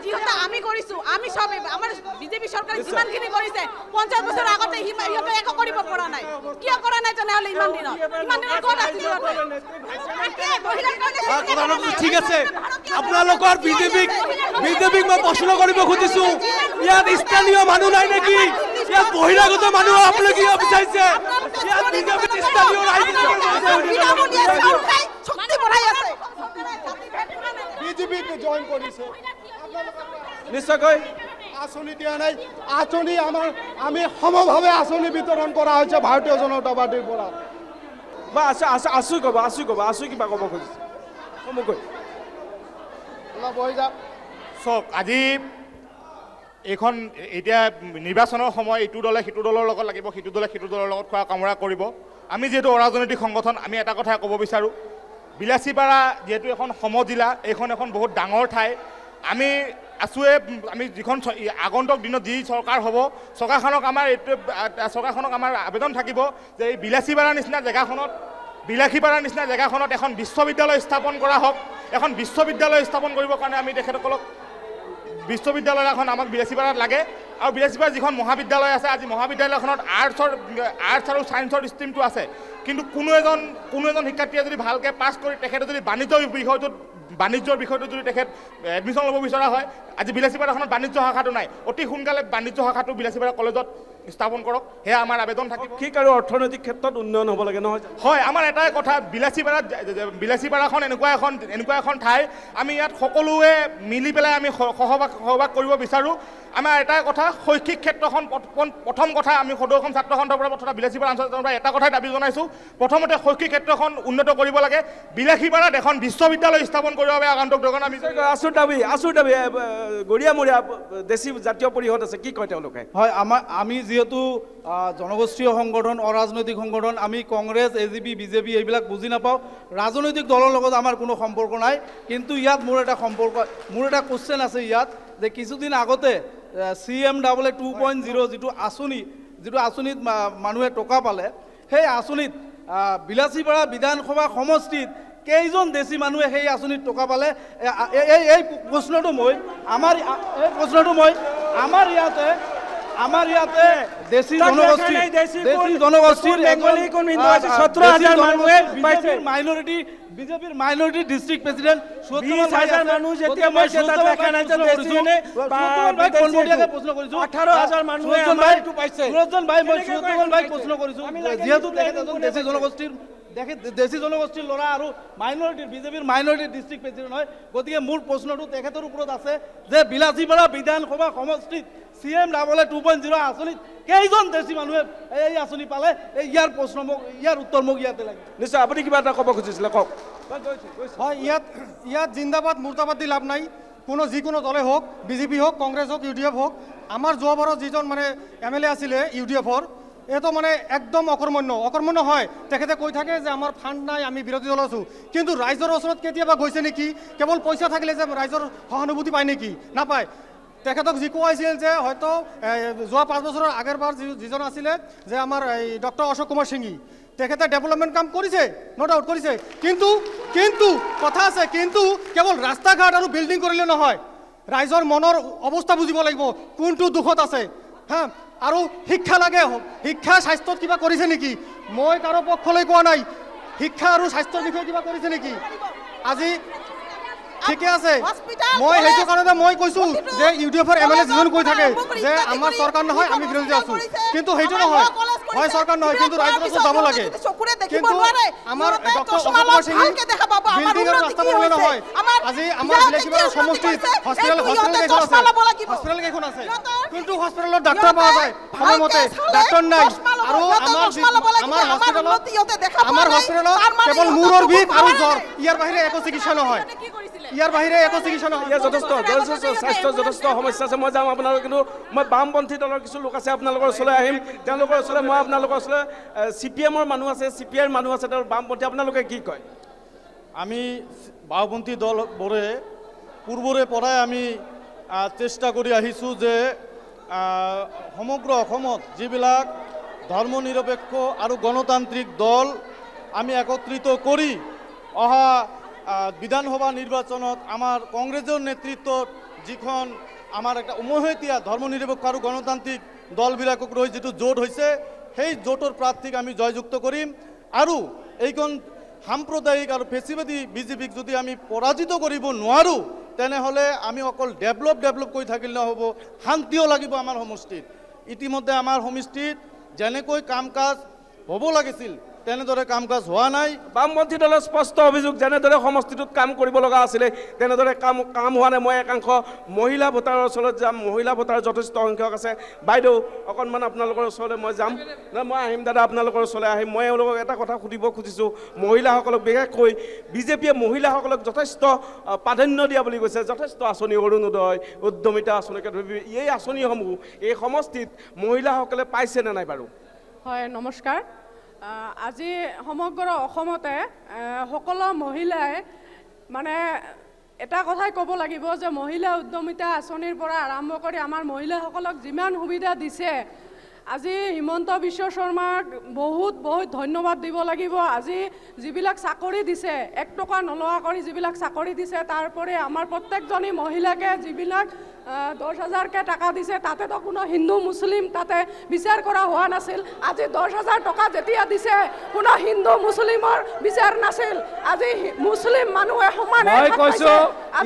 যিহেতু আমি কৰিছো আমি সবে আমাৰ বিজেপি চৰকাৰে যিমানখিনি কৰিছে 50 বছৰ আগতে সিহঁতে একো কৰিব পৰা নাই কিয় কৰা নাই তেনেহ'লে ইমান দিনত ক'ত আছিল ঠিক আছে আপোনালোকৰ বিজেপিক মই প্ৰশ্ন কৰিব খুজিছো ইয়াত স্থানীয় মানুহ নাই নেকি ইয়াত বহিৰাগত মানুহ আপোনালোকে কিয় বিচাৰিছে ইয়াত বিজেপি স্থানীয় শক্তি বঢ়াই আছে বিজেপিত জইন কৰিছে নিশ্চয়কৈ আঁচনি দিয়া নাই আঁচনি আমি সমভাৱে আঁচনি বিতৰণ কৰা হৈছে ভাৰতীয় জনতা পাৰ্টিৰ পৰা বা আছু কিবা ক'ব খুজিছে সমুকৈ চাওক আজি এইখন এতিয়া নিৰ্বাচনৰ সময় ইটো দলে সিটো দলৰ লগত লাগিব সিটো দলে সিটো দলৰ লগত খোৱা কামোৰা কৰিব আমি যিহেতু অৰাজনৈতিক সংগঠন আমি এটা কথাই ক'ব বিচাৰোঁ বিলাসীপাৰা যিহেতু এখন সমজিলা এইখন এখন বহুত ডাঙৰ ঠাই আমি আছোৱে আমি যিখন আগন্তুক দিনত যি চৰকাৰ হ'ব চৰকাৰখনক আমাৰ আবেদন থাকিব যে এই বিলাসীপাৰাৰ নিচিনা জেগাখনত এখন বিশ্ববিদ্যালয় স্থাপন কৰা হওক এখন বিশ্ববিদ্যালয় স্থাপন কৰিবৰ কাৰণে আমি তেখেতসকলক বিশ্ববিদ্যালয় এখন আমাক বিলাসীপাৰাত লাগে আৰু বিলাসীপাৰাত যিখন মহাবিদ্যালয় আছে আজি মহাবিদ্যালয়খনত আৰ্টছ আৰু ছায়েন্সৰ ষ্ট্ৰীমটো আছে কিন্তু কোনো এজন শিক্ষাৰ্থীয়ে যদি ভালকৈ পাছ কৰি তেখেতে যদি বাণিজ্যৰ বিষয়টো যদি তেখেত এডমিশ্যন ল'ব বিচৰা হয় আজি বিলাসীপাৰাখনত বাণিজ্য শাখাটো নাই অতি সোনকালে বাণিজ্য শাখাটো বিলাসীপাৰা কলেজত স্থাপন কৰক সেয়া আমাৰ আবেদন থাকিব শিক্ষা আৰু অৰ্থনৈতিক ক্ষেত্ৰত উন্নয়ন হ'ব লাগে নহয় হয় আমাৰ এটাই কথা বিলাসীপাৰাখন এনেকুৱা এখন ঠাই আমি ইয়াত সকলোৱে মিলি পেলাই আমি সহবাস কৰিব বিচাৰোঁ আমাৰ এটাই কথা শৈক্ষিক ক্ষেত্ৰখন প্ৰথম কথা আমি সদৌ অসম ছাত্ৰ সন্থাৰ পৰা তথা বিলাসীপাৰা অঞ্চলৰ পৰা এটা কথাই দাবী জনাইছোঁ প্ৰথমতে শৈক্ষিক ক্ষেত্ৰখন উন্নত কৰিব লাগে বিলাসীপাৰাত এখন বিশ্ববিদ্যালয় স্থাপন কৰিবৰ বাবে আগন্তুক দিনত আমি আছুৰ দাবী গৰিয়ামৰীয়া দেশী জাতীয় পৰিষদ আছে কি কয় তেওঁলোকে হয় আমি যিহেতু জনগোষ্ঠীয় সংগঠন অৰাজনৈতিক সংগঠন আমি কংগ্ৰেছ AGP বিজেপি এইবিলাক বুজি নাপাওঁ ৰাজনৈতিক দলৰ লগত আমাৰ কোনো সম্পৰ্ক নাই কিন্তু ইয়াত মোৰ এটা কুৱেশ্যন আছে ইয়াত যে কিছুদিন আগতে CMAA 2.0 যিটো আঁচনিত মানুহে টকা পালে সেই আঁচনিত বিলাসীপাৰা বিধানসভা সমষ্টিত কেইজন দেশী মানুহে সেই আঁচনিত টকা পালে এই প্ৰশ্নটো মই আমাৰ ইয়াতে দেশী জনগোষ্ঠীৰ বিজেপিৰ মাইনৰিটি ডিষ্ট্ৰিক্ট প্ৰেচিডেণ্ট যিহেতু দেশী জনগোষ্ঠীৰ ল'ৰা আৰু বিজেপিৰ মাইনৰিটি ডিষ্ট্ৰিক্ট প্ৰেচিডেণ্ট হয় গতিকে মোৰ প্ৰশ্নটো তেখেতৰ ওপৰত আছে যে বিলাসীপাৰা বিধানসভা সমষ্টিত CMAA 2.0 আঁচনিত কেইজন দেশী মানুহে এই আঁচনি পালে ইয়াৰ উত্তৰ মোক ইয়াতে লাগে নিশ্চয় আপুনি কিবা এটা ক'ব খুজিছিলে কওক হয় ইয়াত জিন্দাবাদ মুৰ্দাবাদ দি লাভ নাই যিকোনো দলে হওক বিজেপি হওক কংগ্ৰেছ হওক UDF হওক আমাৰ যোৱাবাৰত যিজন MLA আছিলে UDFৰ এইটো একদম অকৰ্মণ্য হয় তেখেতে কৈ থাকে যে আমাৰ ফাণ্ড নাই আমি বিৰোধী দল আছোঁ কিন্তু ৰাইজৰ ওচৰত কেতিয়াবা গৈছে নেকি কেৱল পইচা থাকিলে যে ৰাইজৰ সহানুভূতি পায় নেকি নাপায় তেখেতক যি কোৱা হৈছিল যে হয়তো যোৱা 5 বছৰৰ আগৰবাৰ যিজন আছিলে যে আমাৰ এই ডক্টৰ অশোক কুমাৰ সিংহী তেখেতে ডেভেলপমেণ্ট কাম কৰিছে ন' ডাউট কৰিছে কিন্তু কথা আছে কিন্তু কেৱল ৰাস্তা ঘাট আৰু বিল্ডিং কৰিলে নহয় ৰাইজৰ মনৰ অৱস্থা বুজিব লাগিব কোনটো দুখত আছে হা আৰু শিক্ষা লাগে শিক্ষা স্বাস্থ্যত কিবা কৰিছে নেকি মই কাৰো পক্ষলৈ কোৱা নাই শিক্ষা আৰু স্বাস্থ্যৰ বিষয়ে কিবা কৰিছে নেকি ঠিকে আছে হস্পিটাল, মই কলেজ, সেইটো কাৰণে মই কৈছো প্ৰতিটো যে ইউডিএফৰ এমএলএ যিজন কৈ থাকে আৰম্ভ কৰি যে ইত্যাদি আমাৰ কৰি চৰকাৰ নহয় আমি যিখন বিৰোধী আছো কৰিছে, কিন্তু সেইটো আমাৰ নহয় law কলেজ কৰিছে, হয় চৰকাৰ নহয় কিন্তু এইবিলাক ৰাইজৰ কৰাৰ যাব পিছত লাগে যদি চকুৰে দেখিব কিন্তু নোৱাৰে, আমাৰ সিহঁতে ডক্টৰ চশমা অশোক কুমাৰ লগাই সিং ভালকে দেখা পাব, আমাৰ বিল্ডিং আৰু উন্নতি ৰাস্তা কি বনালে হৈছে, নহয় আমাৰ আজি আমাৰ ইয়াতে বিলাসীপাৰা কি উন্নতি সমষ্টিত কৰিছে, হস্পিটেল এইটো ইহঁতে কেইখন চশমা ল'ব আছে লাগিব। হস্পিটেল কেইখন আছে সিহঁতৰ- কিন্তু হস্পিটেলত ডাক্তৰ পোৱা যায় সময়মতে ডাক্তৰ নাই আৰু আমাৰ হস্পিটেলত কেৱল মূৰৰ বিষ আৰু জ্বৰ ইয়াৰ বাহিৰে একো চিকিৎসা নহয় ইয়াৰ বাহিৰে একো চিকিৎসা নহয় ইয়াত যথেষ্ট স্বাস্থ্যৰ যথেষ্ট সমস্যা আছে। মই যাম আপোনালোক, কিন্তু মই বামপন্থী দলৰ কিছু লোক আছে আপোনালোকৰ ওচৰলৈ আহিম, তেওঁলোকৰ ওচৰলৈ মই আপোনালোকৰ ওচৰলৈ CPM-ৰ মানুহ আছে, CPI-ৰ মানুহ আছে, তেওঁৰ বামপন্থী, আপোনালোকে কি কয়? আমি বাওঁপন্থী দলবোৰে পূৰ্বৰে পৰাই আমি চেষ্টা কৰি আহিছোঁ যে সমগ্ৰ অসমত যিবিলাক ধৰ্মনিৰপেক্ষ আৰু গণতান্ত্ৰিক দল আমি একত্ৰিত কৰি অহা বিধানসভা নিৰ্বাচনত আমাৰ কংগ্ৰেছৰ নেতৃত্বত যিখন আমাৰ একটা উমৈহতীয়া ধৰ্মনিৰপেক্ষ আৰু গণতান্ত্ৰিক দলবিলাকক লৈ যিটো জোট হৈছে সেই জোটৰ প্ৰাৰ্থীক আমি জয়যুক্ত কৰিম আৰু এইখন সাম্প্ৰদায়িক আৰু ফেচিবাদী বিজেপিক যদি আমি পৰাজিত কৰিব নোৱাৰোঁ তেনেহ'লে আমি অকল ডেভেলপ কৰি থাকিলে নহ'ব, শান্তিও লাগিব আমাৰ সমষ্টিত। ইতিমধ্যে আমাৰ সমষ্টিত যেনেকৈ কাম কাজ হ'ব লাগিছিল তেনেদৰে কাম কাজ হোৱা নাই। বামপন্থী দলৰ স্পষ্ট অভিযোগ, যেনেদৰে সমষ্টিটোত কাম কৰিব লগা আছিলে তেনেদৰে কাম হোৱা নাই। মই একাংশ মহিলা ভোটাৰৰ ওচৰত যাম, মহিলা ভোটাৰ যথেষ্ট সংখ্যক আছে। বাইদেউ অকণমান আপোনালোকৰ ওচৰলৈ মই যাম, মই আহিম দাদা, আপোনালোকৰ ওচৰলৈ আহিম। মই এওঁলোকক এটা কথা সুধিব খুজিছোঁ, মহিলাসকলক বিশেষকৈ বিজেপিয়ে মহিলাসকলক যথেষ্ট প্ৰাধান্য দিয়া বুলি কৈছে, যথেষ্ট আঁচনি, অৰুণোদয়, উদ্যমিতা আঁচনিকে ধৰি এই আঁচনিসমূহ এই সমষ্টিত মহিলাসকলে পাইছেনে নাই বাৰু? হয়, নমস্কাৰ। আজি সমগ্ৰ অসমতে সকলো মহিলাই মানে এটা কথাই ক'ব লাগিব যে মহিলা উদ্যমিতা আঁচনিৰ পৰা আৰম্ভ কৰি আমাৰ মহিলাসকলক যিমান সুবিধা দিছে, আজি হিমন্ত বিশ্ব শৰ্মাক বহুত ধন্যবাদ দিব লাগিব। আজি যিবিলাক চাকৰি দিছে, 1 টকা নলোৱা কৰি যিবিলাক চাকৰি দিছে, তাৰোপৰি আমাৰ প্ৰত্যেকজনী মহিলাকে যিবিলাক 10,000কে টাকা দিছে, তাতেতো কোনো হিন্দু মুছলিম তাতে বিচাৰ কৰা হোৱা নাছিল। আজি 10,000 টকা যেতিয়া দিছে কোনো হিন্দু মুছলিমৰ বিচাৰ নাছিল। আজি মুছলিম মানুহে সমানে মই কৈছোঁ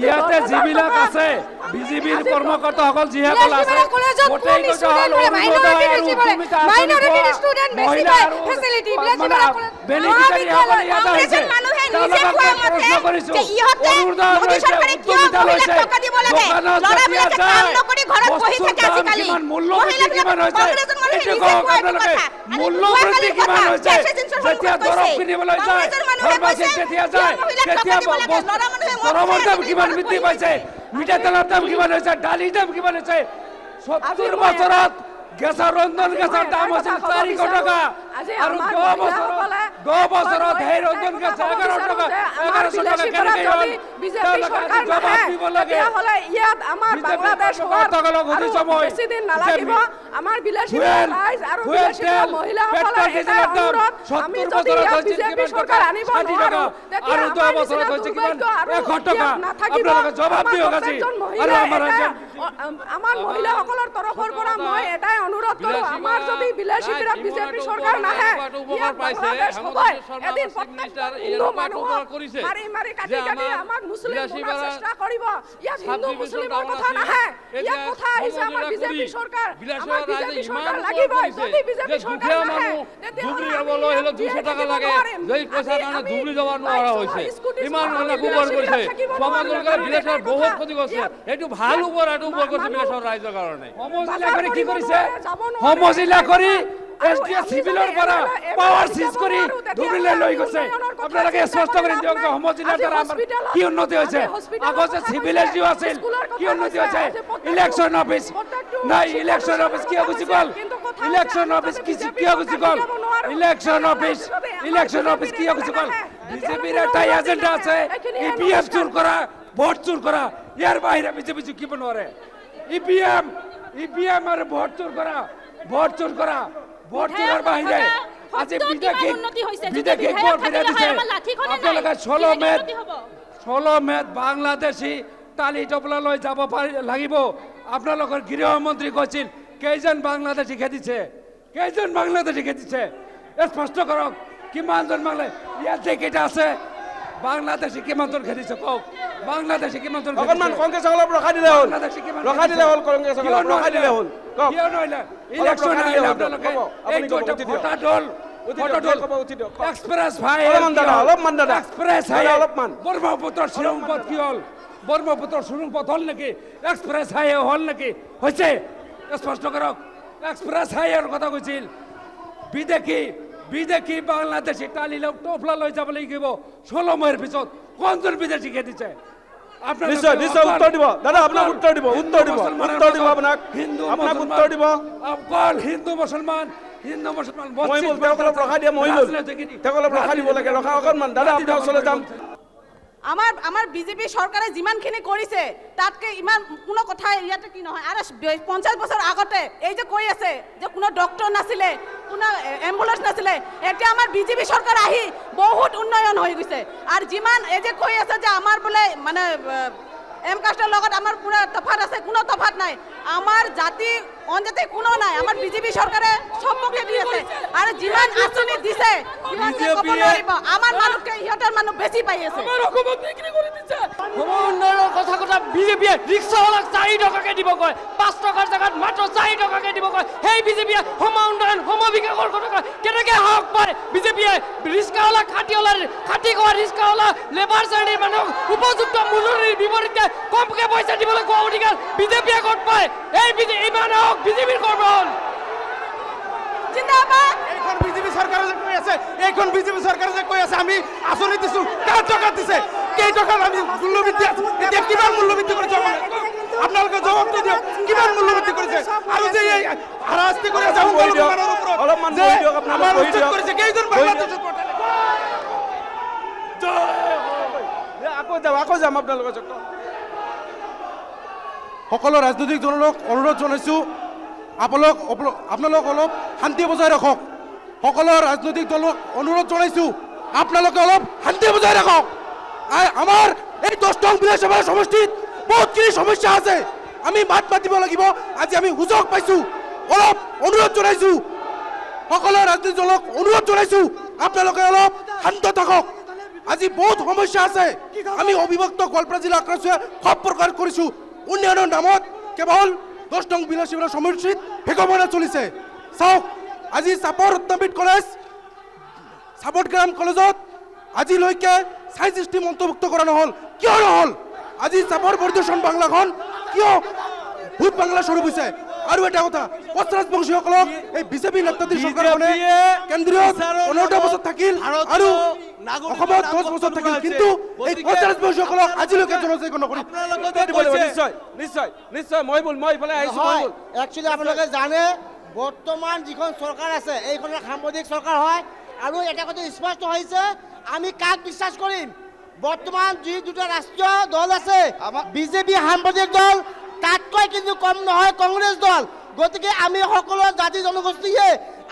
ইয়াতে যিবিলাক আছে বিজেপিৰ কৰ্মকৰ্তাসকল যিসকল আছে গোটেইকেইটা হ'ল অৰুণোদয় আৰু উদ্যমিতা আঁচনি মহিলা আৰু বেনিফিচিয়াৰীসকল ইয়াতে হৈছে। তেওঁলোকক মই প্ৰশ্ন কৰিছোঁ, অৰুণোদয় লৈছে, উদ্যমিতা লৈছে, দোকানত যেতিয়া যায় বস্তুৰ দাম কিমান, মূল্য বৃদ্ধি কিমান হৈছে এইটো কওক আপোনালোকে। মূল্য বৃদ্ধি কিমান হৈছে? যেতিয়া দৰৱ কিনিবলৈ যায় ফাৰ্মাচীত যেতিয়া যায় তেতিয়া দৰৱৰ দাম কিমান বৃদ্ধি পাইছে, মিঠাতেলৰ দাম কিমান হৈছে, দালিৰ দাম কিমান হৈছে। 70 বছৰত গেছৰ ৰন্ধন গেছৰ দাম আছিল 400 টকা আৰু 10 বছৰত সেই ৰন্ধন গেছ 1100 টকা কেনেকৈ হ'ল? তেওঁলোকে আজি জবাব দিব লাগে। ইয়াত আমাৰ বাংলাদেশ বেছি দিন নালাগিব। আমাৰ বিলাসীপাৰা ৰাইজ আৰু বিলাসীপাৰা মহিলাসকলৰ এটাই অনুৰোধ, আমি যদি ইয়াত বিজেপি চৰকাৰ আনিব নোৱাৰোঁ তেতিয়া আমাৰ নিচিনা দুৰ্ভাগ্য আৰু ইয়াত নাথাকিব। আমাৰ মহিলাসকলৰ তৰফৰ পৰা মই এটাই অনুৰোধ কৰোঁ, আমাৰ যদি বিলাসীপাৰা বিজেপি চৰকাৰ নাহে, ইয়াত বাংলাদেশ হ'বই। এদিন প্ৰত্যেকজন হিন্দু মানুহক মাৰি কাটি আমাক মুছলিম বনোৱাৰ চেষ্টা কৰিব। ইয়াত হিন্দু মুছলিমৰ কথা নাহে, ইয়াত কথা আহিছে আমাৰ বিজেপি চৰকাৰ। আমাৰ বিজেপি চৰকাৰ লাগিবই। যদি বিজেপি চৰকাৰ নাহে ধুবুৰী যাবলৈ হ'লে 200 টকা লাগে, যেই পইচাৰ কাৰণে ধুবুৰী যাব নোৱাৰা হৈছে। ইমান গোবৰ কৰিছে সমাজৰ কাৰণে, বিলাসৰ বহুত ক্ষতি কৰিছে। এইটো ভাল উপহাৰটো উপহাৰ কৰিছে বিলাসৰ ৰাইজৰ কাৰণে। সমজিলা কৰি কি কৰিছে? সমজিলা কৰি এছডিএ চিভিলৰ পৰা পাৱাৰ চিজ কৰি ধুবুৰীলৈ লৈ গৈছে। আপোনালোকে স্পষ্ট কৰি দিয়ক যে সমজিলাৰ দ্বাৰা আমাৰ কি উন্নতি হৈছে। আগতে চিভিল এছডিও আছিল, কি উন্নতি হৈছে? ইলেকশ্যন অফিচ নাই, ইলেকশ্যন অফিচ কিয় গুচি গ'ল? ইলেকশ্যন অফিচ কিয় গুচি গ'ল? ইলেকশ্যন অফিচ কিয় গুচি গ'ল? বিজেপিৰ এটা এজেণ্ডা আছে, EPF চুৰ কৰা, ভোট চুৰ কৰা। ইয়াৰ বাহিৰে বিজেপি চুকিব নোৱাৰে। EPM আৰু ভোট চুৰ কৰা, ভোট চুৰৰ বাহিৰে আজি বিদেশী ভোট ফিৰাই দিছে। আপোনালোকে 16 মেত বাংলাদেশী তালি টপলা লৈ যাব লাগিব। আপোনালোকৰ গৃহমন্ত্ৰী কৈছিল কেইজন বাংলাদেশী খেদিছে, কেইজন বাংলাদেশী খেদিছে স্পষ্ট কৰক। কিমানজন বাংলাদেশী ইয়াত যে কেইটা আছে বাংলাদেশে কিমান তোৰ খেলিছে কওক বাংলাদেশে কিমান তোৰ অকণমান কংগ্ৰেছসকলক ৰখাই দিলে হ'ল ৰখাই দিলে হ'ল কংগ্ৰেছসকলক ৰখাই দিলে হ'ল কওক কিয় নহলে ইলেকশন আহিলে আপোনালোকে এই দুটা ভোটা দল এক্সপ্ৰেছ ভাই অলপমান দাদা এক্সপ্ৰেছ দাদা, অলপমান ব্ৰহ্মপুত্ৰৰ সুৰংপথ কি হ'ল ব্ৰহ্মপুত্ৰৰ সুৰংপথ হ'ল নেকি এক্সপ্ৰেছ হাই হ'ল নেকি হৈছে স্পষ্ট কৰক এক্সপ্ৰেছ হাইৰ কথা কৈছিল বিদেশী বাংলাদেশী টালিলক টোফলা লৈ যাব লাগিব 16 মাহৰ পিছত কোনজন বিদেশীকে দিছে নিশ্চয় নিশ্চয় উত্তৰ দিব দাদা আপোনাক উত্তৰ দিব আপোনাক উত্তৰ দিব অকল হিন্দু মুছলমান মহিমুল তেওঁক ৰখাই দিয়ে মহিমুল তেওঁক ৰখাই দিব লাগে ৰখা অকণমান দাদা আপোনাৰ ওচৰলৈ যাম আমাৰ বিজেপি চৰকাৰে যিমানখিনি কৰিছে তাতকৈ ইমান কোনো কথা ইয়াতে কি নহয় আৰু 50 বছৰ আগতে এই যে কৈ আছে যে কোনো ডক্টৰ নাছিলে কোনো এম্বুলেন্স নাছিলে এতিয়া আমাৰ বিজেপি চৰকাৰ আহি বহুত উন্নয়ন হৈ গৈছে আৰু যিমান এই যে কৈ আছে যে আমাৰ বোলে মানে এম কাষ্টৰ লগত আমাৰ পুৰা তফাত আছে কোনো তফাত নাই আমাৰ জাতি অনজাতি কোনো নাই আমাৰ বিজেপি চৰকাৰে চবকে দি আছে আৰু যিমান আঁচনি দিছে আমাৰ মানুহকে ইহঁতৰ মানুহ বেছি পাই আছে উন্নয়নৰ কথা বিজেপিয়ে ৰিক্সাৱালাক 4 টকাকে দিব কয় 5 টকাৰ জেগাত মাত্ৰ 4 টকাকে দিব কয় সেই বিজেপিয়ে সম উন্নয়ন সম বিকাশৰ কথা কেনেকৈ হক পায় বিজেপিয়ে ৰিক্সাৱালা খাটি কৰা ৰিক্সাৱালা লেবাৰ শ্ৰেণীৰ মানুহক উপযুক্ত মূল্যৰ বিপৰীতে কমকে পইচা দিবলৈ কোৱা অধিকাৰ বিজেপিয়ে ক'ত পায় এই ইমান হওক বিজেপিৰ কৰ্ম হ'ল জিন্দাবাদ এইখন বিজেপি চৰকাৰে যে কৈ আছে এইখন বিজেপি চৰকাৰে যে কৈ আছে আমি আঁচনি দিছোঁ কাৰ টকা দিছে কেই টকাত আমি মূল্যবৃদ্ধি এতিয়া কিমান মূল্যবৃদ্ধি কৰিছে আপোনালোকে জবাবটো দিয়ক কিমান মূল্যবৃদ্ধি কৰিছে আৰু যে এই হাৰাশাস্তি কৰি আছে অলপমান বহি দিয়ক আমাৰ উচ্ছেদ কৰিছে কেইজন বাংলাদেশত আকৌ যাম আপোনালোকৰ সকলো ৰাজনৈতিক দলক অনুৰোধ জনাইছোঁ আপোনালোক অলপ শান্তি বজাই ৰাখক সকলো ৰাজনৈতিক দলক অনুৰোধ জনাইছোঁ আপোনালোকে অলপ শান্তি বজাই ৰাখক আমাৰ এই 10 নং বিধানসভা সমষ্টিত বহুতখিনি সমস্যা আছে আমি মাত মাতিব লাগিব আজি আমি সুযোগ পাইছোঁ অলপ অনুৰোধ জনাইছোঁ সকলো ৰাজনৈতিক দলক অনুৰোধ জনাইছোঁ আপোনালোকে অলপ শান্ত থাকক আজি বহুত সমস্যা আছে আমি অবিভক্ত গোৱালপাৰা জিলা আক্ৰান্তই সব প্ৰকাশ কৰিছোঁ উন্নয়নৰ নামত কেৱল 10 নং বিধানসভা সমষ্টিত ভেকমনা চলিছে চাওক আজি চাপৰ উত্তমবিদ কলেজ চাপৰগ্ৰাম কলেজত আজিলৈকে চাই চিষ্টেম অন্তৰ্ভুক্ত কৰা নহ'ল কিয় নহ'ল আজি চাপৰ বৰ্ধন বাংলাখন কিয় ভূত বাংলা স্বৰূপ হৈছে আৰু এটা কথা কোচ ৰাজবংশীসকলক এই বিজেপি নেতৃত্বাধীন চৰকাৰখনে কেন্দ্ৰীয় 15টা বছৰ থাকিল আৰু অসমত 10 বছৰ থাকিল কিন্তু এই কোচ ৰাজবংশীসকলক আজিলৈকে জনজাগৰণ নকৰি নিশ্চয় নিশ্চয় নিশ্চয় মই ইফালে আহিছোঁ একচুৱেলি আপোনালোকে জানে বৰ্তমান যিখন চৰকাৰ আছে এইখনৰ সাম্প্ৰদায়িক চৰকাৰ হয় আৰু এটা কথা স্পষ্ট হৈছে আমি কাক বিশ্বাস কৰিম বৰ্তমান যি দুটা ৰাষ্ট্ৰীয় দল আছে বিজেপি সাম্প্ৰদায়িক দল তাতকৈ কিন্তু কম নহয় কংগ্ৰেছ দল গতিকে আমি সকলো জাতি জনগোষ্ঠীয়ে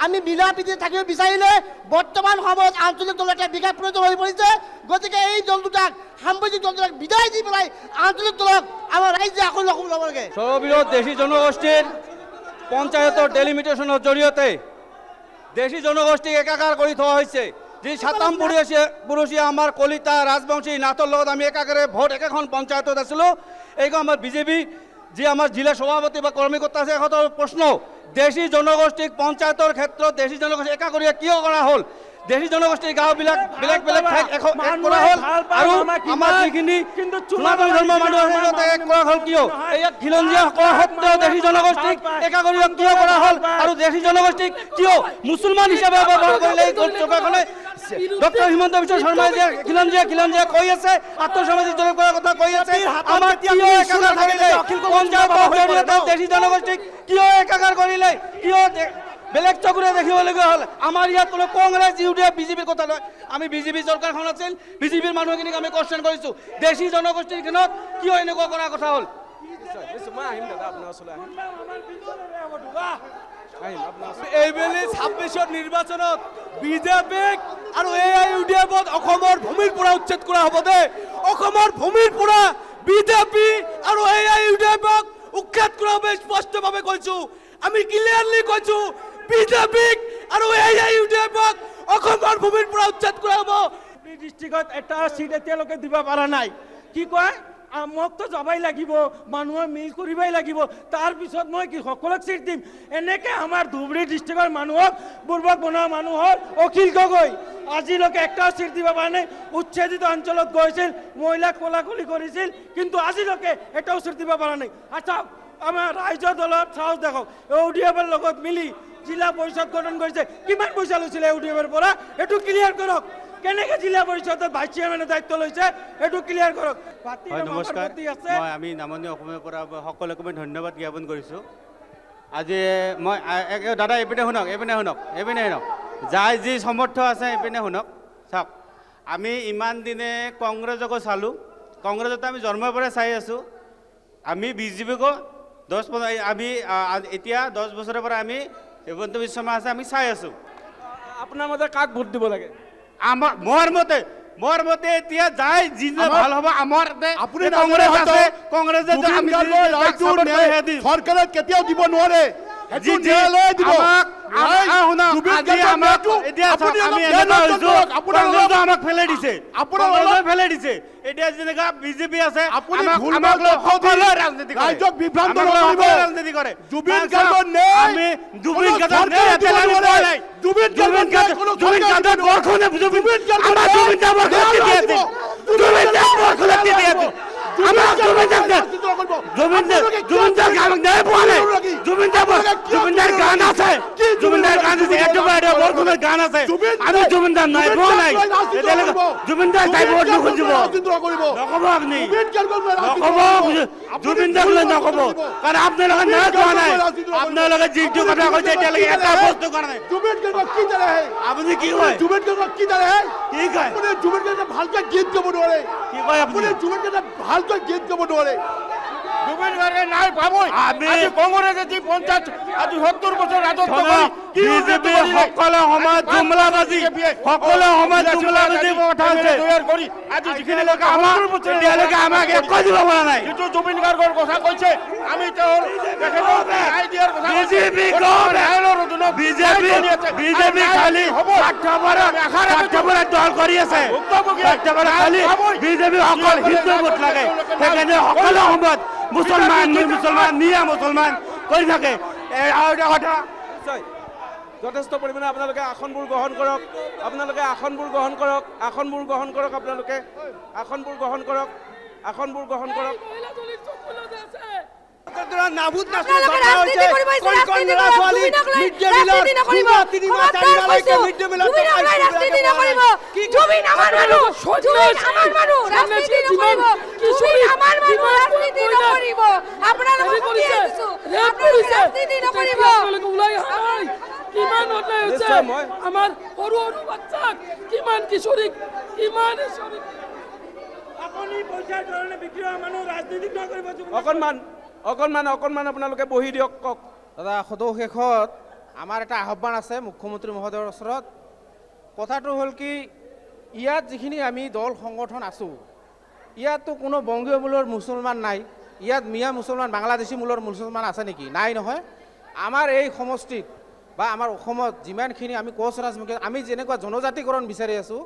আমি মিলা প্ৰীতি থাকিব বিচাৰিলে বৰ্তমান সময়ত আঞ্চলিক দল এটা বিকাশ প্ৰয়োজন হৈ পৰিছে গতিকে এই দল দুটাক সাম্প্ৰদায়িক দল দুটাক বিদায় দি পেলাই আঞ্চলিক দলক আমাৰ ৰাইজে আকৌ ল'ব লাগে সৰ্ববৃহৎ দেশী জনগোষ্ঠীৰ পঞ্চায়তৰ ডেলিমিটেশ্যনৰ জৰিয়তে দেশী জনগোষ্ঠীক একাকাৰ কৰি থোৱা হৈছে যি সাতাম পুৰুষীয়া আমাৰ কলিতা ৰাজবংশী নাথৰ লগত আমি একাকাৰে ভোট একেখন পঞ্চায়তত আছিলোঁ এইখন আমাৰ বিজেপি যি আমাৰ জিলা সভাপতি বা কৰ্মীকৰ্তা আছে সিহঁতৰ প্ৰশ্ন দেশী জনগোষ্ঠীক পঞ্চায়তৰ ক্ষেত্ৰত দেশী জনগোষ্ঠী একাকৰীয়া কিয় কৰা হ'ল দেশী জনগোষ্ঠীৰ গাঁওবিলাক বেলেগ বেলেগ ঠাইত এক কৰা হ'ল আৰু আমাৰ যিখিনি সনাতন ধৰ্মৰ মানুহৰ মাজত এক কৰা হ'ল কিয় ইয়াত খিলঞ্জীয়া কৰা সত্ত্বেও দেশী জনগোষ্ঠীক একাকৰীয়া কিয় কৰা হ'ল আৰু দেশী জনগোষ্ঠীক কিয় মুছলমান হিচাপে ব্যৱহাৰ কৰিলে এই চৰকাৰখনে ডক্টৰ হিমন্ত বিশ্ব শৰ্মাই যে খিলঞ্জীয়া কৈ আছে আত্মসামাজিক দলৰ কৰাৰ কথা কৈ আছে আমাৰ কিয় একাকাৰ থাকিলে পঞ্চায়তৰ দেশী জনগোষ্ঠীক কিয় একাকাৰ কৰিলে কিয় বেলেগ চকুৰে দেখিবলগীয়া হ'ল আমাৰ ইয়াত কোনো কংগ্ৰেছ ইউডিএফ বিজেপিৰ কথা নহয় আমি বিজেপি চৰকাৰখন আছিল বিজেপিৰ মানুহখিনিক আমি কোৱেশ্যন কৰিছোঁ দেশী জনগোষ্ঠীৰ ক্ষেত্ৰত কিয় এনেকুৱা কৰাৰ কথা হ'ল মই আহিম দাদা আপোনাৰ ওচৰলৈ এইবেলি 26ৰ নিৰ্বাচনত বিজেপিক আৰু AIUDFক অসমৰ ভূমিৰ পৰা উচ্ছেদ কৰা হ'ব দে অসমৰ ভূমিৰ পৰা বিজেপি আৰু AIUDFক উচ্ছেদ কৰা হ'ব স্পষ্টভাৱে কৈছোঁ আমি ক্লিয়াৰলি কৈছোঁ বিজেপিক আৰু AIUDFক অসমৰ ভূমিৰ পৰা উচ্ছেদ কৰা হ'ব ডিষ্ট্ৰিক্টত এটা চিট এতিয়ালৈকে দিব পৰা নাই কি কয় মোকতো যাবাই লাগিব মানুহে মিল কৰিবই লাগিব তাৰপিছত মই কি সকলোক চিট দিম এনেকৈ আমাৰ ধুবুৰী ডিষ্ট্ৰিক্টৰ মানুহক বুৰ্বক বনোৱা মানুহৰ অখিল গগৈ আজিলৈকে একটা চিট দিব পৰা নাই উচ্ছেদিত অঞ্চলত গৈছিল মহিলাক কলাকলি কৰিছিল কিন্তু আজিলৈকে এটাও চিট দিব পৰা নাই আচ্ছা আমাৰ ৰাইজৰ দলত চাওক দেখক ইউডিএফৰ লগত মিলি জিলা পৰিষদ গঠন কৰিছে কিমান পইচা লৈছিলে ইউডিএফৰ পৰা এইটো ক্লিয়াৰ কৰক কেনেকৈ জিলা পৰিষদত ভাইচ চেয়াৰমেনৰ দায়িত্ব লৈছে এইটো ক্লিয়াৰ কৰক হয় নমস্কাৰ মই আমি নামনি অসমৰ পৰা সকলোকে মই ধন্যবাদ জ্ঞাপন কৰিছোঁ আজি মই দাদা এইপিনে শুনক যাই যি সমৰ্থ আছে এইপিনে শুনক চাওক আমি ইমান দিনে কংগ্ৰেছকো চালোঁ কংগ্ৰেছতো আমি জন্মৰ পৰাই চাই আছোঁ আমি বিজেপিকো 10-15 আমি এতিয়া 10 বছৰৰ পৰা আমি হিমন্ত বিশ্ব শৰ্মা আছে আমি চাই আছোঁ আপোনাৰ মতে কাক ভোট দিব লাগে মোৰ মতে এতিয়া যাই যি ভাল হ'ব আমাৰ চৰকাৰে কেতিয়াও দিব নোৱাৰে আমাক ফেলাই দিছে এতিয়া যেনেকা বিজেপি আছে ৰাজনীতি কৰে জুবিন গান আছে গান আছে আমি জুবিনদাৰ নাই পোৱা নাই জুবিনদাৰ তাই ভোট নুখুজিব নক'ব আপুনি নক'ব জুবিনদাক লৈ নক'ব কাৰণ আপোনালোকে নাই পোৱা নাই আপোনালোকে যিটো কথা কৈছে এতিয়ালৈকে এটা বস্তু কৰা নাই আপুনি কি কয় কি কয় ভালকৈ গীত গাব নোৱাৰে কি কয় আপুনি ভালকৈ গীত গাব নোৱাৰে জুবিন গাৰ্গে নাই পাবই আজি কংগ্ৰেছে যি 50 আজি 70 বছৰ ৰাজত্ব কৰি বিজেপি সকলো সময়ত জুমলাবাজি কথা আছে তৈয়াৰ কৰি আজি যিখিনি এতিয়ালৈকে আমাক একো দিব পৰা নাই যিটো জুবিন গাৰ্গৰ কথা কৈছে আমি তেওঁৰ ৰায় দিয়াৰ কথা বিজেপি খালি স্বাৰ্থপৰ দল কৰি আছে খালি বিজেপি অকল হিন্দু ভোট লাগে সেইকাৰণে সকলো সময়ত মুছলমান কৰি থাকে আৰু এটা কথা যথেষ্ট পৰিমাণে আপোনালোকে আসনবোৰ গ্ৰহণ কৰক আপোনালোকে কিমান অন্যায় হৈছে আমাৰ সৰু সৰু বাচ্চাক কিমান কিশোৰীক কিমান আপুনি পইচাৰ কাৰণে বিক্ৰী হোৱা মানুহ ৰাজনীতি নকৰিব অকণমান আপোনালোকে বহি দিয়ক কওক দাদা সদৌ শেষত আমাৰ এটা আহ্বান আছে মুখ্যমন্ত্ৰী মহোদয়ৰ ওচৰত কথাটো হ'ল কি ইয়াত যিখিনি আমি দল সংগঠন আছোঁ ইয়াততো কোনো বংগীয় মূলৰ মুছলমান নাই ইয়াত মিয়া মুছলমান বাংলাদেশী মূলৰ মুছলমান আছে নেকি নাই নহয় আমাৰ এই সমষ্টিত বা আমাৰ অসমত যিমানখিনি আমি কোচ ৰাজমুখী আমি যেনেকুৱা জনজাতিকৰণ বিচাৰি আছোঁ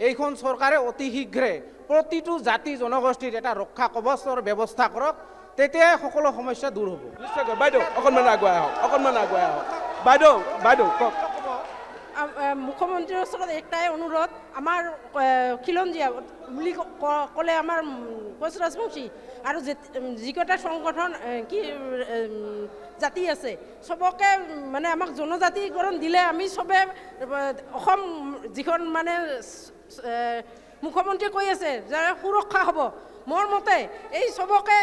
এইখন চৰকাৰে অতি শীঘ্ৰে প্ৰতিটো জাতি জনগোষ্ঠীৰ এটা ৰক্ষা কৱচৰ ব্যৱস্থা কৰক তেতিয়াই সকলো সমস্যা দূৰ হ'ব নিশ্চয়কৈ বাইদেউ অকণমান আগুৱাই আহক বাইদেউ কওক মুখ্যমন্ত্ৰীৰ ওচৰত একটাই অনুৰোধ আমাৰ খিলঞ্জীয়া বুলি ক'লে আমাৰ কোচ ৰাজবংশী আৰু যিকেইটা সংগঠন কি জাতি আছে চবকে মানে আমাক জনজাতিকৰণ দিলে আমি চবে অসম যিখন মানে মুখ্যমন্ত্ৰীয়ে কৈ আছে যে সুৰক্ষা হ'ব মোৰ মতে এই চবকে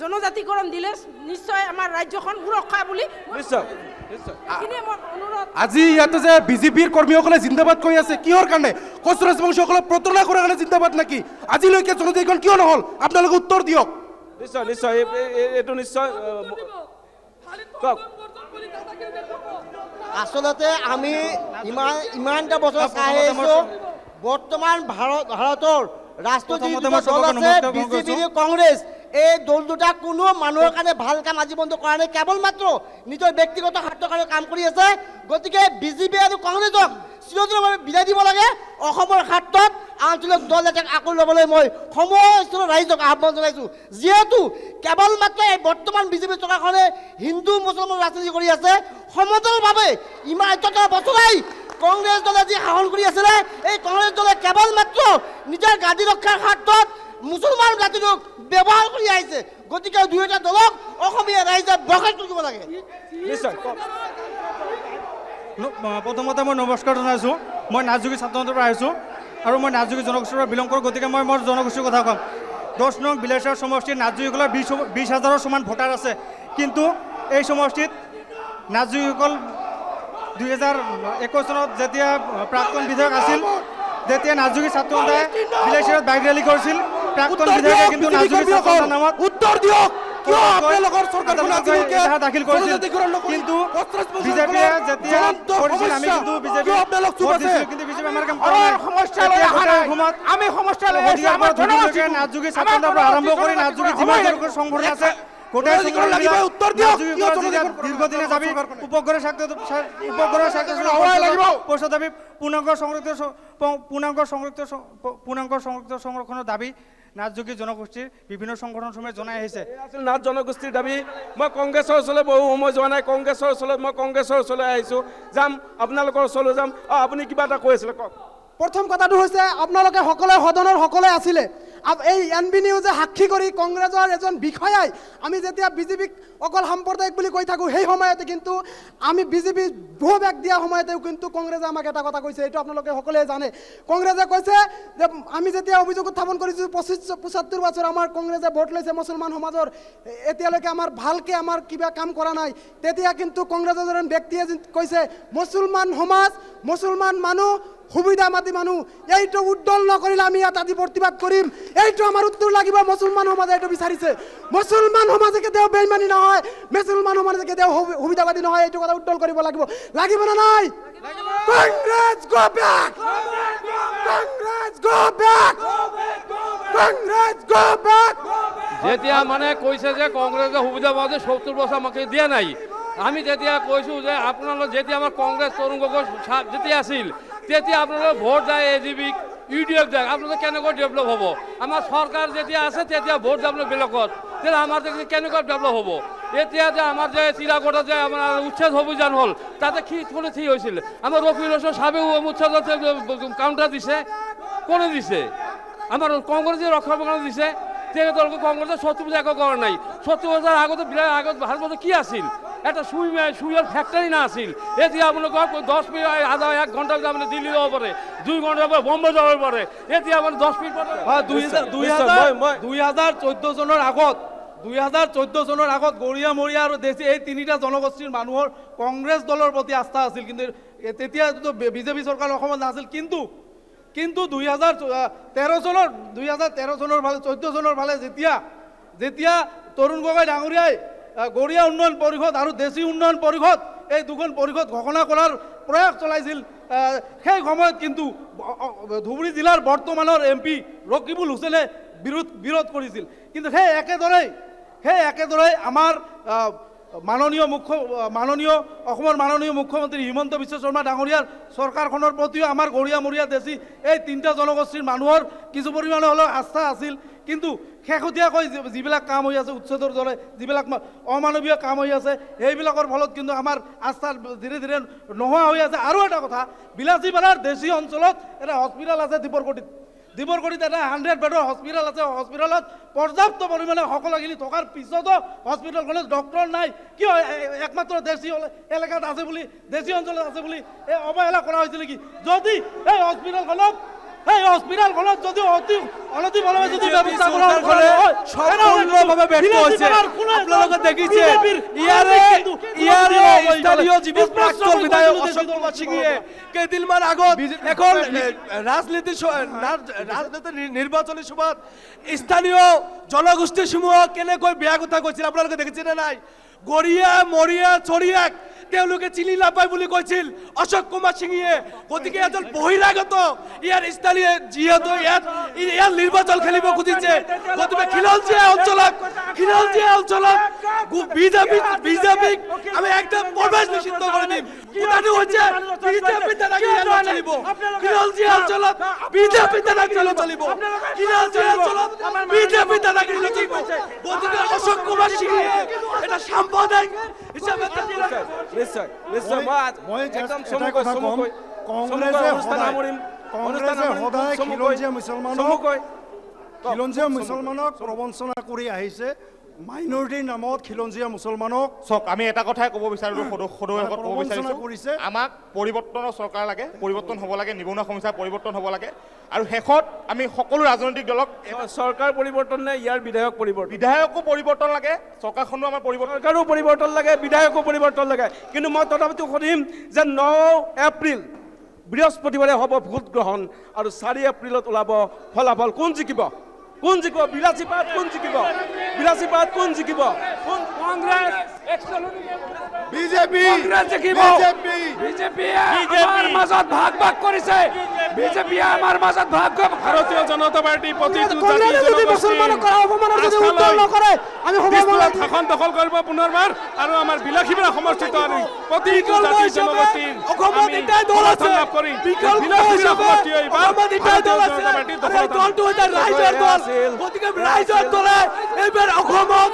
জনজাতিকৰণ দিলে নিশ্চয় আমাৰ ৰাজ্যখন সুৰক্ষা বুলি আজি ইয়াতে যে বিজেপিৰ কৰ্মীসকলে জিন্দাবাদ কৈ আছে কিহৰ কাৰণে কোচ ৰাজবংশীসকলক প্ৰতাৰণা কৰাৰ কাৰণে জিন্দাবাদ নেকি আজিলৈকে জনজাতিকৰণ কিয় নহ'ল আপোনালোকে উত্তৰ দিয়ক নিশ্চয় এইটো নিশ্চয় কওক আচলতে আমি ইমানটা বছৰ চাই আহিছোঁ বৰ্তমান ভাৰতৰ ৰাষ্ট্ৰপতি দল আছে বিজেপি কংগ্ৰেছ এই দল দুটা কোনো মানুহৰ কাৰণে ভাল কাম আজি পৰ্যন্ত কৰা নাই, কেৱল মাত্ৰ নিজৰ ব্যক্তিগত স্বাৰ্থৰ কাৰণে কাম কৰি আছে। গতিকে বিজেপি আৰু কংগ্ৰেছক চিৰদিনভাৱে বিদায় দিব লাগে। অসমৰ স্বাৰ্থত আঞ্চলিক দল এটাক আকোৱালি ল'বলৈ মই সমস্ত ৰাইজক আহ্বান জনাইছোঁ। যিহেতু কেৱল মাত্ৰ এই বৰ্তমান বিজেপি চৰকাৰখনে হিন্দু মুছলমান ৰাজনীতি কৰি আছে, সমতলভাৱে ইমান ১৪ বছৰাই কংগ্ৰেছ দলে যি শাসন কৰি আছিলে, এই কংগ্ৰেছ দলে কেৱল মাত্ৰ নিজৰ গাদী ৰক্ষাৰ স্বাৰ্থত মুছলমান জাতিটোক ব্যৱহাৰ কৰি আহিছে। গতিকে দুয়োটা দলক অসমীয়া ৰাইজে বৰখাস্ত কৰিব লাগে। নিশ্চয়। প্ৰথমতে মই নমস্কাৰ জনাইছোঁ। মই নাথযোগী ছাত্ৰ সন্থাৰ পৰা আহিছোঁ আৰু মই নাথযোগী জনগোষ্ঠীৰ পৰা বিলং কৰোঁ। গতিকে মই মোৰ জনগোষ্ঠীৰ কথা ক'ম। 10 নং বিলাসীপাৰা সমষ্টিত নাথযোগীসকলৰ 20,000ৰ সমান ভোটাৰ আছে, কিন্তু এই সমষ্টিত নাথযোগীসকল 2021 চনত যেতিয়া প্ৰাক্তন বিধায়ক আছিল, তেতিয়া নাথযোগী ছাত্ৰ সন্থাই বিলাসীপাৰাত বাইক ৰেলী কৰিছিল। প্ৰাক্তন বিধায়কে কিন্তু নাথযোগী ছাত্ৰ সন্থাৰ নামত উত্তৰ দিয়ক, কিয় আপোনালোকৰ চৰকাৰখনে আজিলৈকে দাখিল কৰিছিল, কিন্তু বিজেপিয়ে যেতিয়া কৰিছিল আমি কিন্তু বিজেপি কিন্তু বিজেপি আমাৰ কাম কৰা নাই। আমি সমস্যালৈ নাথযোগী ছাত্ৰ সন্থাৰ পৰা আৰম্ভ কৰি নাথযোগী যিমান সংগঠন আছে গোটেই দীৰ্ঘদিনে দাবী উপগ্ৰহ পইচা দাবী পূৰ্ণাংগ সংৰক্ষিত সংৰক্ষণৰ দাবী নাথযোগী জনগোষ্ঠীৰ বিভিন্ন সংগঠনসমূহে জনাই আহিছে। আছিল নাথ জনগোষ্ঠীৰ দাবী। মই কংগ্ৰেছৰ ওচৰলৈ বহু সময় যোৱা নাই, কংগ্ৰেছৰ ওচৰলৈ মই কংগ্ৰেছৰ ওচৰলৈ আহিছোঁ, যাম আপোনালোকৰ ওচৰলৈ যাম। আপুনি কিবা এটা কৈ আছিলে, কওক। প্ৰথম কথাটো হৈছে আপোনালোকে সকলোৱে সদনৰ সকলোৱে আছিলে, এই NB নিউজে সাক্ষী কৰি কংগ্ৰেছৰ এজন বিষয়াই আমি যেতিয়া বিজেপিক অকল সাম্প্ৰদায়িক বুলি কৈ থাকোঁ, সেই সময়তে কিন্তু আমি বিজেপি ভুৱা বেগ দিয়া সময়তেও কিন্তু কংগ্ৰেছে আমাক এটা কথা কৈছে, এইটো আপোনালোকে সকলোৱে জানে। কংগ্ৰেছে কৈছে যে আমি যেতিয়া অভিযোগ উত্থাপন কৰিছোঁ 75 বছৰ আমাৰ কংগ্ৰেছে ভোট লৈছে মুছলমান সমাজৰ, এতিয়ালৈকে আমাৰ ভালকৈ আমাৰ কিবা কাম কৰা নাই। তেতিয়া কিন্তু কংগ্ৰেছৰ এজন ব্যক্তিয়ে কৈছে মুছলমান সমাজ, মুছলমান মানুহ, সুবিধাবাদী মানুহ, এইটো উদ্দল নকৰিলে আমি ইয়াত আজি প্ৰতিবাদ কৰিম, এইটো আমাৰ উত্তৰ লাগিব। মুছলমান সমাজে এইটো বিচাৰিছে। মুছলমান সমাজে কেতিয়াও বেইমানি নহয়, মুছলমান সমাজে কেতিয়াও সুবিধাবাদী নহয়, এইটো কথা উত্তল কৰিব লাগিব। লাগিব নে নাই? Congress go back, Congress go back, Congress go back. যেতিয়া মানে কৈছে যে কংগ্ৰেছে সুবিধাবাদী 70 বছৰ আমাকে দিয়া নাই, আমি যেতিয়া কৈছোঁ যে আপোনালোক যেতিয়া আমাৰ কংগ্ৰেছ তৰুণ গগৈ যেতিয়া আছিল, তেতিয়া আপোনালোকে ভোট যায় AGP-ক, UDF যায়, আপোনালোকে কেনেকৈ ডেভেলপ হ'ব? আমাৰ চৰকাৰ যেতিয়া আছে তেতিয়া ভোট যাব বেলেগত, তেতিয়া আমাৰ কেনেকৈ ডেভেলপ হ'ব? এতিয়া যে আমাৰ যে চিৰাকোটা যে আমাৰ উচ্ছেদ অভিযান হ'ল, তাতে কোনে ঠিক হৈছিল? আমাৰ ৰফিউল হাছান চাবেও উচ্ছেদত কাউণ্টাৰ দিছে, কোনে দিছে? আমাৰ কংগ্ৰেছে ৰক্ষা কাৰণে দিছে। তেওঁলোকে কংগ্ৰেছে 70 বছৰ একো কৰা নাই। 70 বছৰ আগতে ভাৰতবৰ্ষত কি আছিল? এটা সুইৰ ফেক্টৰী না আছিল। এতিয়া আপোনালোকক 10 মিনিট আধা 1 ঘণ্টা আপুনি দিল্লী যাব পাৰে, 2 ঘণ্টাৰ পৰা বম্বে যাব পাৰে। এতিয়া আপুনি 10 মিনিট 2014 চনৰ আগত 2014 চনৰ আগত গৰীয়া মৰীয়া আৰু দেশী এই তিনিটা জনগোষ্ঠীৰ মানুহৰ কংগ্ৰেছ দলৰ প্ৰতি আস্থা আছিল, কিন্তু তেতিয়া বিজেপি চৰকাৰ অসমত নাছিল। কিন্তু 2013 চনৰ ফালে 14 চনৰ ফালে যেতিয়া তৰুণ গগৈ ডাঙৰীয়াই গৰীয়া উন্নয়ন পৰিষদ আৰু দেশী উন্নয়ন পৰিষদ এই দুখন পৰিষদ ঘোষণা কৰাৰ প্ৰয়াস চলাইছিল, সেই সময়ত কিন্তু ধুবুৰী জিলাৰ বৰ্তমানৰ MP ৰকিবুল হুছেইনে বিৰোধ কৰিছিল। কিন্তু সেই একেদৰেই আমাৰ অসমৰ মাননীয় মুখ্যমন্ত্ৰী হিমন্ত বিশ্ব শৰ্মা ডাঙৰীয়াৰ চৰকাৰখনৰ প্ৰতিও আমাৰ গৰীয়া মৰীয়া দেশী এই তিনিটা জনগোষ্ঠীৰ মানুহৰ কিছু পৰিমাণে হ'লেও আস্থা আছিল। কিন্তু শেহতীয়াকৈ যিবিলাক কাম হৈ আছে উচ্ছেদৰ দৰে, যিবিলাক অমানৱীয় কাম হৈ আছে, সেইবিলাকৰ ফলত কিন্তু আমাৰ আস্থা ধীৰে ধীৰে নোহোৱা হৈ আছে। আৰু এটা কথা, বিলাসীপাৰাৰ দেশী অঞ্চলত এটা হস্পিটেল আছে, দীপৰকটিত এটা 100 বেডৰ হস্পিটেল আছে। হস্পিটেলত পৰ্যাপ্ত পৰিমাণে সকলোখিনি থকাৰ পিছতো হস্পিটেলখনত ডক্টৰ নাই। কিয়? একমাত্ৰ দেশী এলেকাত আছে বুলি, দেশী অঞ্চলত আছে বুলি এই অৱহেলা কৰা হৈছিল নেকি? যদি এই হস্পিটেলখনত যদি অনতিপলমে যদি ব্যৱস্থা কৰা হয়, সম্পূৰ্ণভাৱে ব্যৰ্থ হৈছে। আপোনালোকে দেখিছে ইয়াৰে স্থানীয় যিবোৰ প্ৰাক্তন বিধায়ক অশোক কুমাৰ সিঙে কেইদিনমান আগত এখন ৰাজনীতিৰ নিৰ্বাচনী সভাত স্থানীয় জনগোষ্ঠীসমূহক কেনেকৈ বেয়া কথা কৈছিল আপোনালোকে দেখিছেনে নাই? গৰিয়া মৰিয়া চৰিয়াক তেওঁলোকে চিনি নাপায় বুলি কৈছিল অশোক কুমাৰ সিঙে। গতিকে এজন বহিৰাগত ইয়াৰ স্থানীয় যিহেতু ইয়াত নিৰ্বাচন খেলিব খুজিছে, গতিকে খিলঞ্জীয়া অঞ্চলত বিজেপিক আমি একদম প্ৰৱেশ নিষিদ্ধ কৰি দিম। কথাটো হৈছে বিজেপি দ্বাৰা চলিব, খিলঞ্জীয়া অঞ্চলত বিজেপি দ্বাৰা চলিব, খিলঞ্জীয়া অঞ্চলত বিজেপি দ্বাৰা চলিব। গতিকে অশোক কুমাৰ সিঙে এটা সাম্প্ৰদায়িক হিচাপে নিশ্চয় নিশ্চয় মই একদম এটা কথা ক'ম, কংগ্ৰেছে সদায় খিলঞ্জীয়া মুছলমানক প্ৰবঞ্চনা কৰি আহিছে, মাইনৰিটিৰ নামত খিলঞ্জীয়া মুছলমানক। চাওক, আমি এটা কথাই ক'ব বিচাৰোঁ, সদৌ আগত ক'ব প্ৰবঞ্চনা কৰিছে। বিচাৰিছোঁ, আমাক পৰিৱৰ্তনৰ চৰকাৰ লাগে, পৰিৱৰ্তন হ'ব লাগে, নিবনুৱা সমস্যা পৰিৱৰ্তন হ'ব লাগে, আৰু শেষত আমি সকলো ৰাজনৈতিক দলক চৰকাৰ পৰিৱৰ্তন নে ইয়াৰ বিধায়ক পৰিৱৰ্তন? বিধায়কো পৰিৱৰ্তন লাগে, চৰকাৰখনো আমাৰ চৰকাৰো পৰিৱৰ্তন লাগে, বিধায়কো পৰিৱৰ্তন লাগে। কিন্তু মই তথাপিতো সুধিম যে 9 এপ্ৰিল বৃহস্পতিবাৰে হ'ব ভোট গ্ৰহণ, আৰু 4 এপ্ৰিলত ওলাব ফলাফল। কোন জিকিব? কোন জিকিব? বিলাসীপাত কোন জিকিব? বিলাসীপাত কোন জিকিব? কংগ্ৰেছ বিজেপি বিজেপিয়ে আমাৰ মাজত ভাগ কৰিছে, বিজেপিয়ে আমাৰ মাজত ভাগ ভাৰতীয় জনতা পাৰ্টি প্ৰতিটো শাসন দখল কৰিব পুনৰবাৰ, আৰু আমাৰ বিলাসীপাৰা সমষ্টিত প্ৰতিটো জাতি জনগোষ্ঠীৰ লাভ কৰি গতিকে ৰাইজৰ দলে এইবাৰ অসমত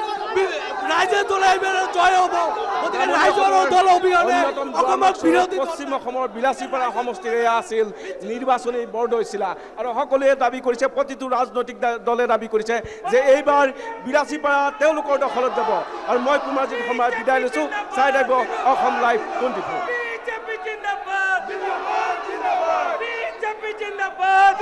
ৰাইজৰ দলে এইবাৰ জয় হ'ব। গতিকে ৰাইজৰ দল অবিহনে অসমত বিৰোধী পশ্চিম অসমৰ বিলাসীপাৰা সমষ্টিৰ এয়া আছিল নিৰ্বাচনী বৰদৈচিলা, আৰু সকলোৱে দাবী কৰিছে, প্ৰতিটো ৰাজনৈতিক দলে দাবী কৰিছে যে এইবাৰ বিলাসীপাৰা তেওঁলোকৰ দখলত যাব। আৰু মই কুমাৰজিৎ শৰ্মাই বিদায় লৈছোঁ। চাই থাকিব অসম লাইভ 24। বিজেপি জিন্দাবাদ, বিজেপি জিন্দাবাদ,